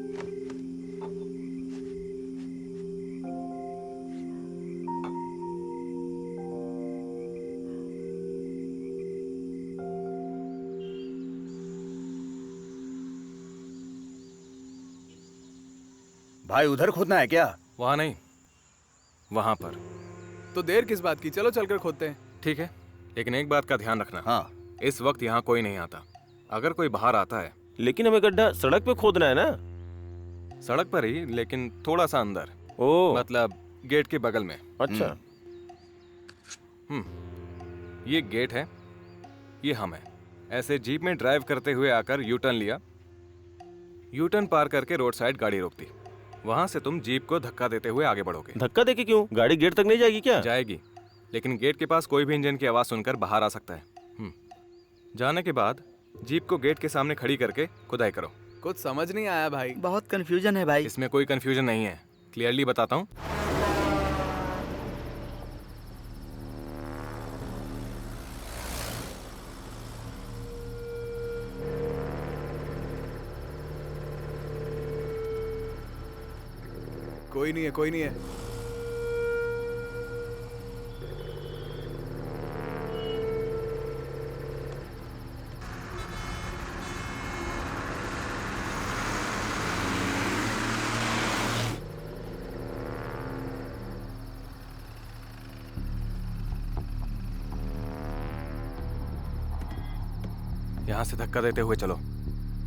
भाई उधर खोदना है क्या? वहाँ नहीं, वहाँ पर। तो देर किस बात की, चलो चलकर खोदते हैं। ठीक है, लेकिन एक बात का ध्यान रखना। हाँ, इस वक्त यहाँ कोई नहीं आता। अगर कोई बाहर आता है। लेकिन हमें गड्ढा सड़क पे खोदना है ना? सड़क पर ही, लेकिन थोड़ा सा अंदर। मतलब गेट के बगल में। अच्छा। ये गेट है, ये हम है। ऐसे जीप में ड्राइव करते हुए आकर यू टर्न लिया, यू टर्न पार करके रोड साइड गाड़ी रोक दी। वहां से तुम जीप को धक्का देते हुए आगे बढ़ोगे। धक्का देके क्यों? गाड़ी गेट तक नहीं जाएगी क्या? जाएगी, लेकिन गेट के पास कोई भी इंजन की आवाज सुनकर बाहर आ सकता है। जाने के बाद जीप को गेट के सामने खड़ी करके खुदाई करो। कुछ समझ नहीं आया भाई। बहुत कंफ्यूजन है भाई। इसमें कोई कंफ्यूजन नहीं है, क्लियरली बताता हूँ। कोई नहीं है, कोई नहीं है। यहाँ से धक्का देते हुए चलो।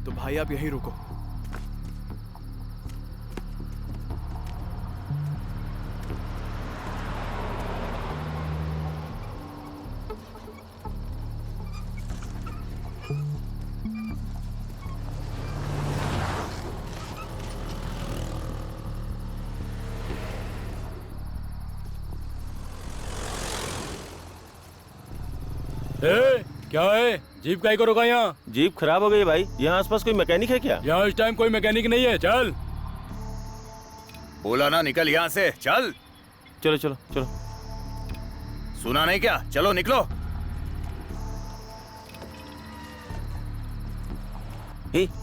तो भाई आप यहीं रुको। क्या है? जीप काहे को रोका यहाँ? जीप खराब हो गई भाई। यहाँ आसपास कोई मैकेनिक है क्या? यहाँ इस टाइम कोई मैकेनिक नहीं है। चल बोला ना, निकल यहाँ से। चल चलो चलो चलो। सुना नहीं क्या? चलो निकलो।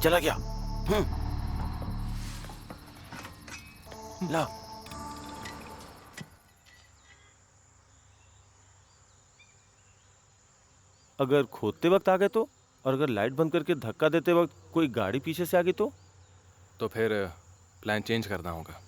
चला गया। ला। अगर खोदते वक्त आ गए तो, और अगर लाइट बंद करके धक्का देते वक्त कोई गाड़ी पीछे से आ गई तो फिर प्लान चेंज करना होगा।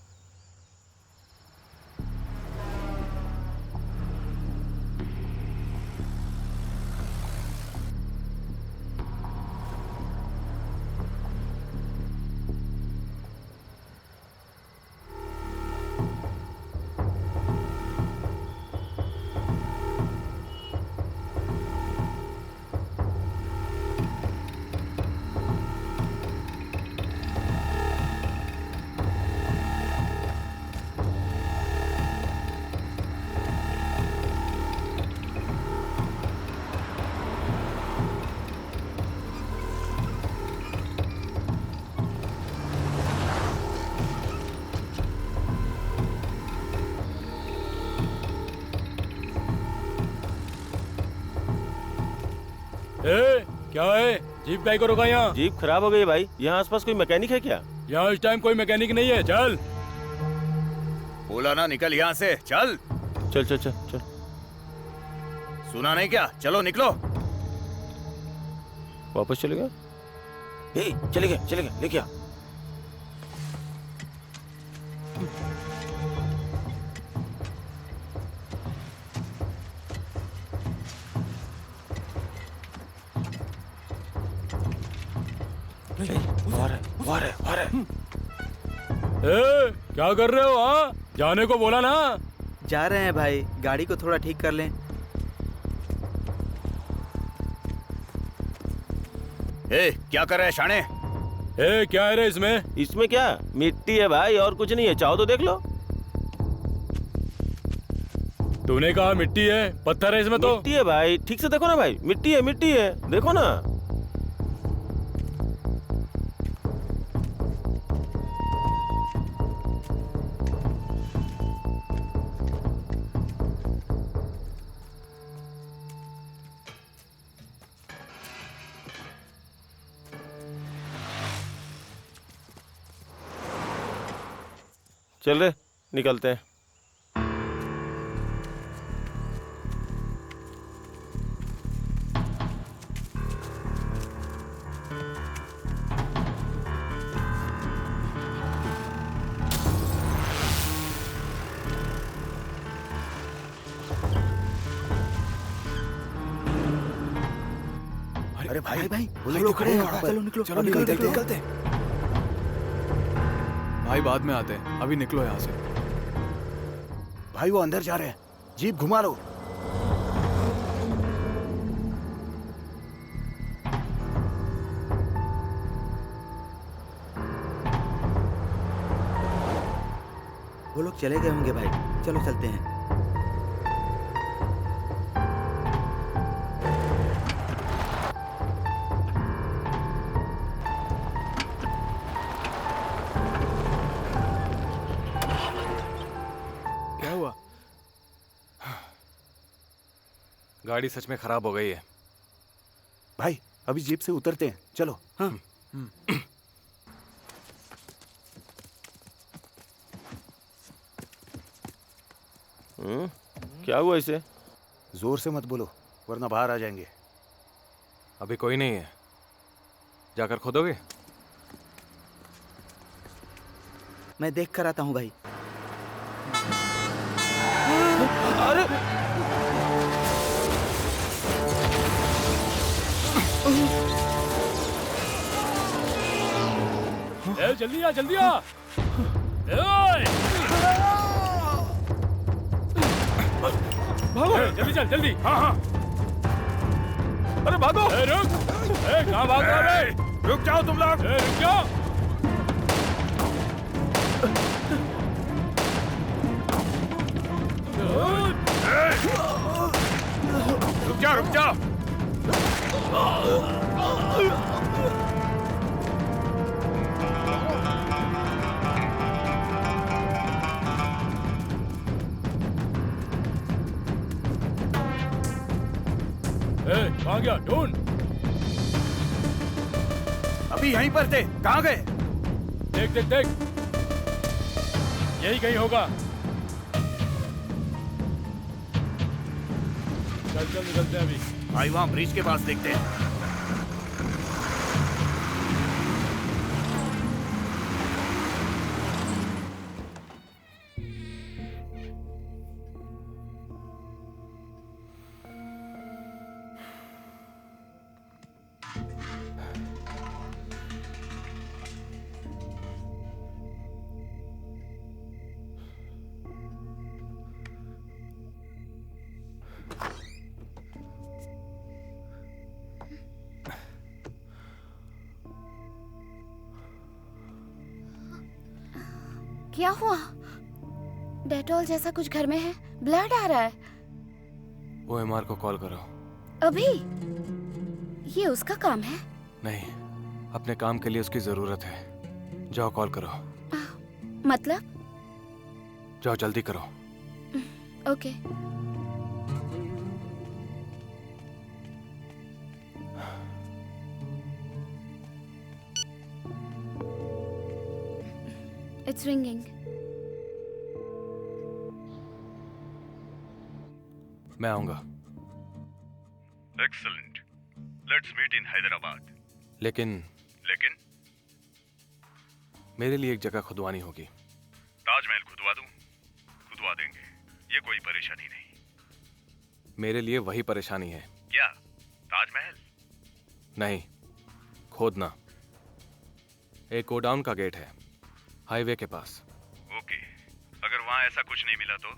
ए, क्या है? जीप काहे को रोका यहाँ? जीप खराब हो गई है भाई। यहाँ आसपास कोई मैकेनिक है क्या? यहाँ इस टाइम कोई मैकेनिक नहीं है। चल बोला ना निकल यहाँ से। चल चल चल चल चल। सुना नहीं क्या? चलो निकलो। वापस चले गया? चले गया लेके आ। क्या कर रहे हो? हाँ, जाने को बोला ना। जा रहे हैं भाई, गाड़ी को थोड़ा ठीक कर लें। क्या कर रहे हैं शाणे? क्या है रे इसमें? इसमें क्या, मिट्टी है भाई, और कुछ नहीं है। चाहो तो देख लो। तूने कहा मिट्टी है, पत्थर है इसमें तो। मिट्टी है भाई, ठीक से देखो ना भाई। मिट्टी है, देखो ना। चल रे, निकलते हैं। अरे भाई भाई चलो खड़े हैं। चलो निकलो, चलो निकलते। भाई बाद में आते हैं, अभी निकलो यहाँ से। भाई वो अंदर जा रहे हैं, जीप घुमा लो। वो लोग चले गए होंगे भाई, चलो चलते हैं। क्या हुआ? गाड़ी सच में खराब हो गई है। भाई अभी जीप से उतरते हैं, चलो। हाँ। क्या हुआ इसे? जोर से मत बोलो वरना बाहर आ जाएंगे। अभी कोई नहीं है, जाकर खोदोगे? मैं देख कर आता हूँ भाई। अरे जल्दी आ, जल्दी आ। भागो, जल्दी चल, जल्दी। हाँ। अरे भागो। रुक, कहाँ भाग रहा है? रुक जाओ तुम लोग। रुक जाओ। रुक जाओ। कहाँ गया? ढूंढ। अभी यहीं पर थे, कहाँ गए? देख, यही कहीं होगा। चल निकलते हैं अभी। भाई वहाँ ब्रिज के पास देखते हैं। क्या हुआ? डेटॉल जैसा कुछ घर में है, ब्लड आ रहा है। OMR को कॉल करो। अभी? ये उसका काम है? नहीं, अपने काम के लिए उसकी जरूरत है। जाओ कॉल करो। मतलब? जाओ जल्दी करो। ओके। It's ringing. मैं आऊंगा, Excellent. Let's meet in Hyderabad. लेकिन लेकिन मेरे लिए एक जगह खुदवानी होगी। ताजमहल खुदवा दूं? खुदवा देंगे, ये कोई परेशानी नहीं। मेरे लिए वही परेशानी है। क्या ताजमहल? नहीं, खोदना। एक गोडाउन का गेट है, हाईवे के पास। ओके, अगर वहां ऐसा कुछ नहीं मिला तो?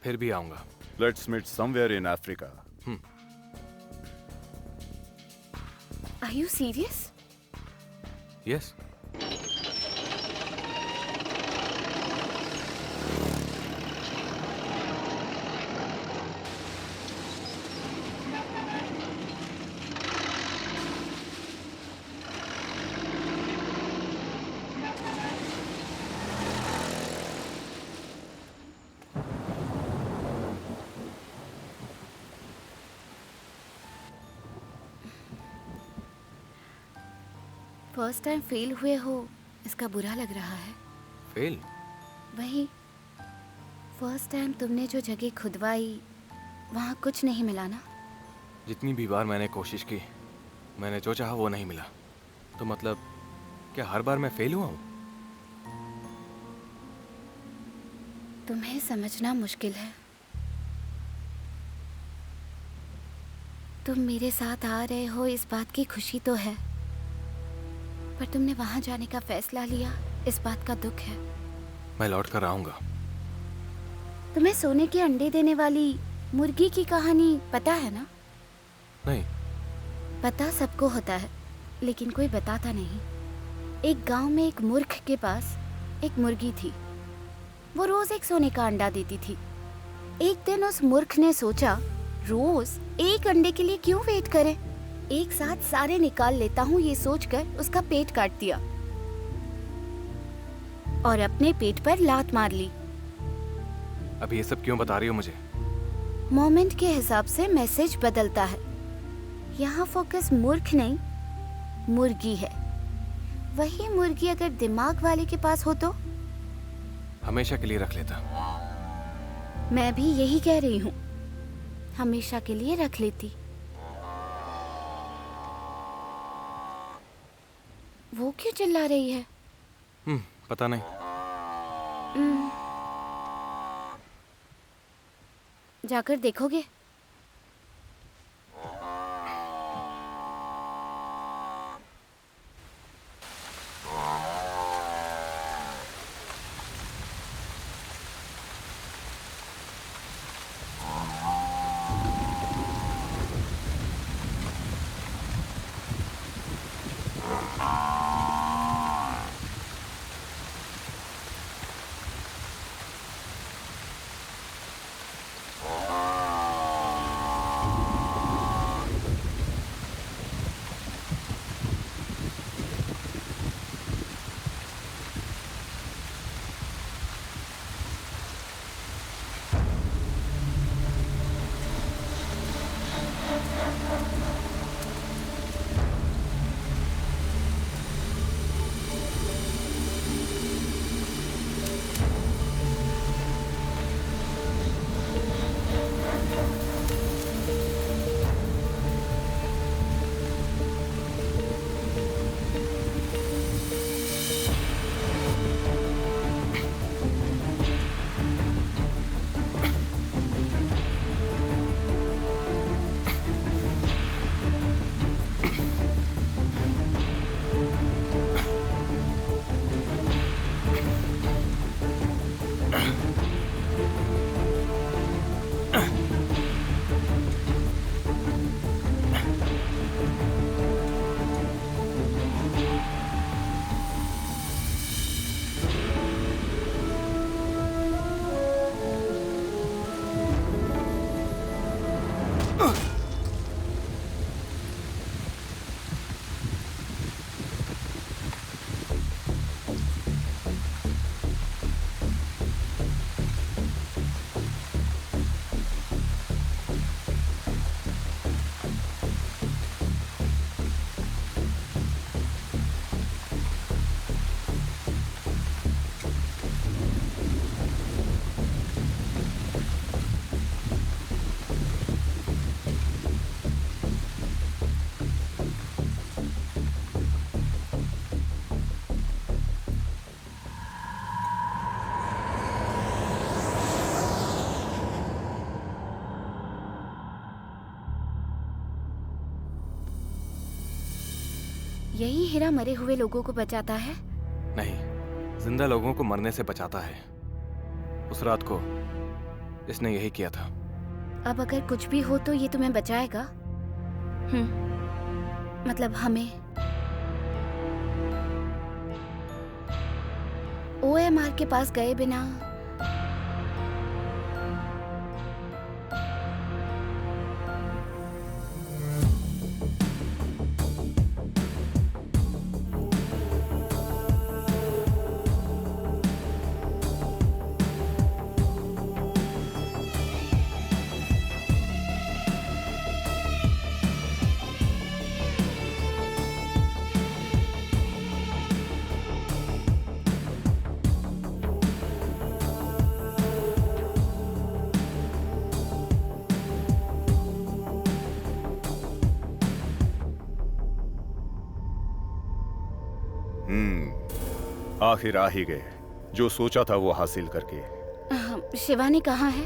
फिर भी आऊंगा। Let's meet somewhere in Africa. Are you serious? Yes. First time fail हुए हो, इसका बुरा लग रहा है। फेल? वही, फर्स्ट टाइम तुमने जो जगह खुदवाई वहाँ कुछ नहीं मिला ना? जितनी भी बार मैंने कोशिश की, मैंने जो चाहा वो नहीं मिला। तो मतलब क्या हर बार मैं फेल हुआ हूँ? तुम्हें समझना मुश्किल है। तुम मेरे साथ आ रहे हो इस बात की खुशी तो है, पर तुमने वहां जाने का फैसला लिया, इस बात का दुख है। मैं लौट कर आऊंगा। तुम्हें सोने के अंडे देने वाली मुर्गी की कहानी पता है ना? नहीं। पता सबको होता है, लेकिन कोई बताता नहीं। एक गांव में एक मूर्ख के पास एक मुर्गी थी। वो रोज एक सोने का अंडा देती थी। एक दिन उस मूर्ख ने सोचा, रोज एक अंडे के लिए क्यों वेट करें, एक साथ सारे निकाल लेता हूँ, ये सोचकर उसका पेट काट दिया और अपने पेट पर लात मार ली। अब ये सब क्यों बता रही हो मुझे? मोमेंट के हिसाब से मैसेज बदलता है। यहाँ फोकस मूर्ख नहीं, मुर्गी है। वही मुर्गी अगर दिमाग वाले के पास हो तो हमेशा के लिए रख लेता। मैं भी यही कह रही हूँ, हमेशा के लिए रख लेती। वो क्यों चिल्ला रही है? पता नहीं। जाकर देखोगे? यही हीरा मरे हुए लोगों को बचाता है? नहीं, जिंदा लोगों को मरने से बचाता है। उस रात को इसने यही किया था। अब अगर कुछ भी हो तो ये तुम्हें बचाएगा? मतलब हमें? OMR के पास गए बिना आखिर आ ही गए। जो सोचा था वो हासिल करके। शिवानी कहाँ है?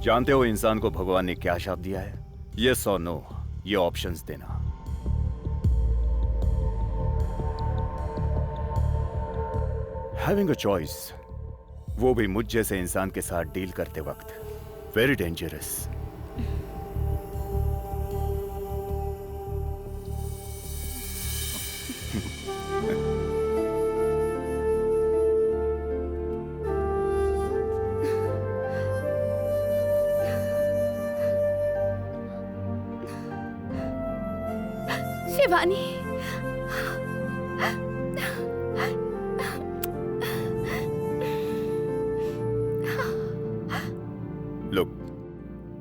जानते हो इंसान को भगवान ने क्या शाप दिया है? यस और नो, ये ऑप्शंस देना। हैविंग अ चॉइस, वो भी मुझ जैसे इंसान के साथ डील करते वक्त, very dangerous. Shivani, look,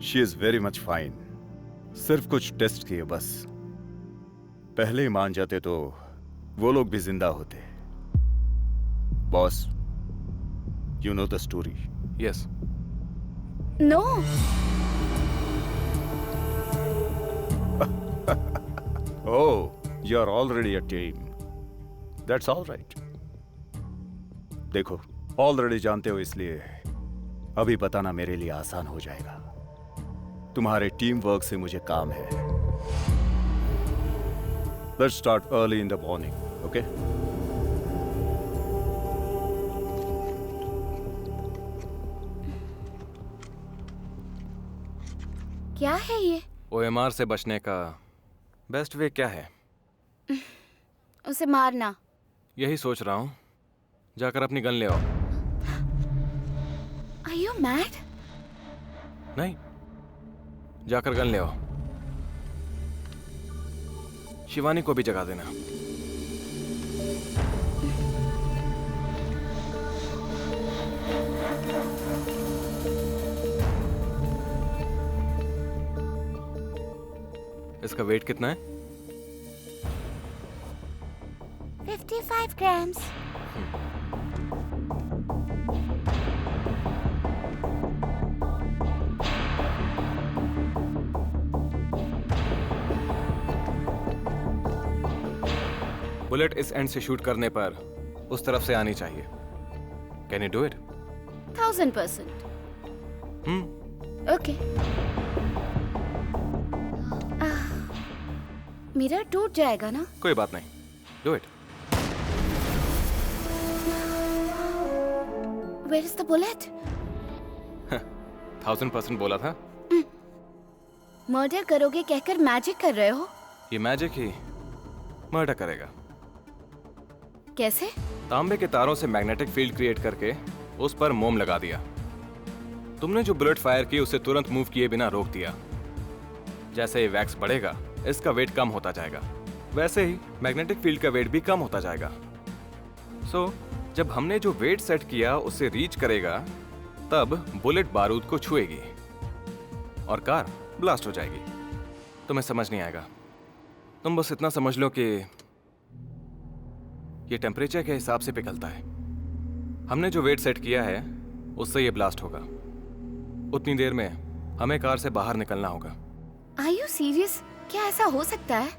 she is very much fine. सिर्फ कुछ टेस्ट किए बस। पहले ही मान जाते तो वो लोग भी जिंदा होते। Boss, you know the story? Yes. No. Oh, you're already a team. That's all right. देखो, ऑलरेडी जानते हो इसलिए अभी बताना मेरे लिए आसान हो जाएगा। तुम्हारे टीम वर्क से मुझे काम है। Let's start early in the morning, okay? क्या है ये? OMR से बचने का बेस्ट वे क्या है? उसे मारना। यही सोच रहा हूँ। जाकर अपनी गन ले आओ। Are you mad? नहीं, जाकर गन ले आओ। शिवानी को भी जगा देना। इसका वेट कितना है? 55 grams. बुलेट इस एंड से शूट करने पर उस तरफ से आनी चाहिए। Can you do it? 1000%. Okay. Mirror टूट जाएगा ना? कोई बात नहीं, do it. Where is the bullet? 1000% बोला था। मर्डर करोगे कहकर मैजिक कर रहे हो? ये मैजिक ही मर्डर करेगा। कैसे? तांबे के तारों से मैग्नेटिक फील्ड क्रिएट करके उस पर मोम लगा दिया। तुमने जो बुलेट फायर की उसे तुरंत मूव किए बिना रोक दिया। जैसे ये वैक्स बढ़ेगा, इसका वेट कम होता जाएगा। वैसे ही मैग्नेटिक फील्ड का वेट भी कम होता जाएगा। सो जब हमने जो वेट सेट किया उसे रीच करेगा, तब बुलेट बारूद को छुएगी और कार ब्लास्ट हो जाएगी। तुम्हें समझ नहीं आएगा। तुम बस इतना समझ लो कि ये टेम्परेचर के हिसाब से पिघलता है। हमने जो वेट सेट किया है उससे ये ब्लास्ट होगा। उतनी देर में हमें कार से बाहर निकलना होगा। Are you serious? क्या ऐसा हो सकता है?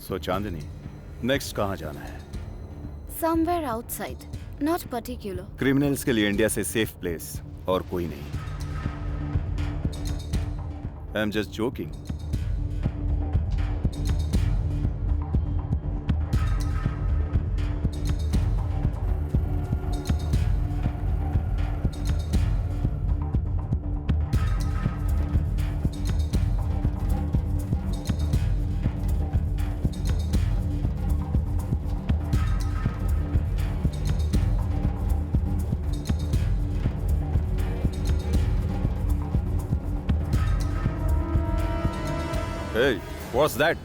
सो चांदनी, नेक्स्ट कहाँ जाना है? Somewhere outside, not particular. Criminals के लिए इंडिया से सेफ प्लेस और कोई नहीं। I am just joking. Hey, what's that?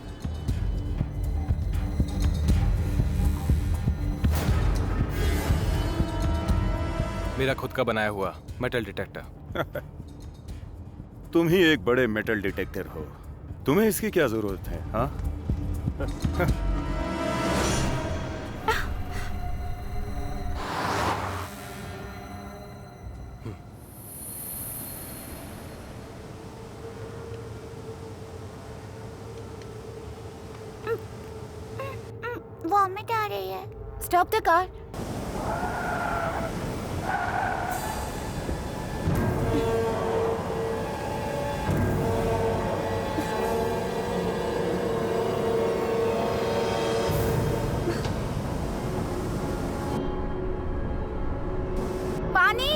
मेरा खुद का बनाया हुआ मेटल डिटेक्टर। तुम ही एक बड़े मेटल डिटेक्टर हो, तुम्हें इसकी क्या जरूरत है? हाँ? वॉमिट आ रही है। Stop the car. पानी।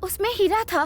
उसमें हीरा था।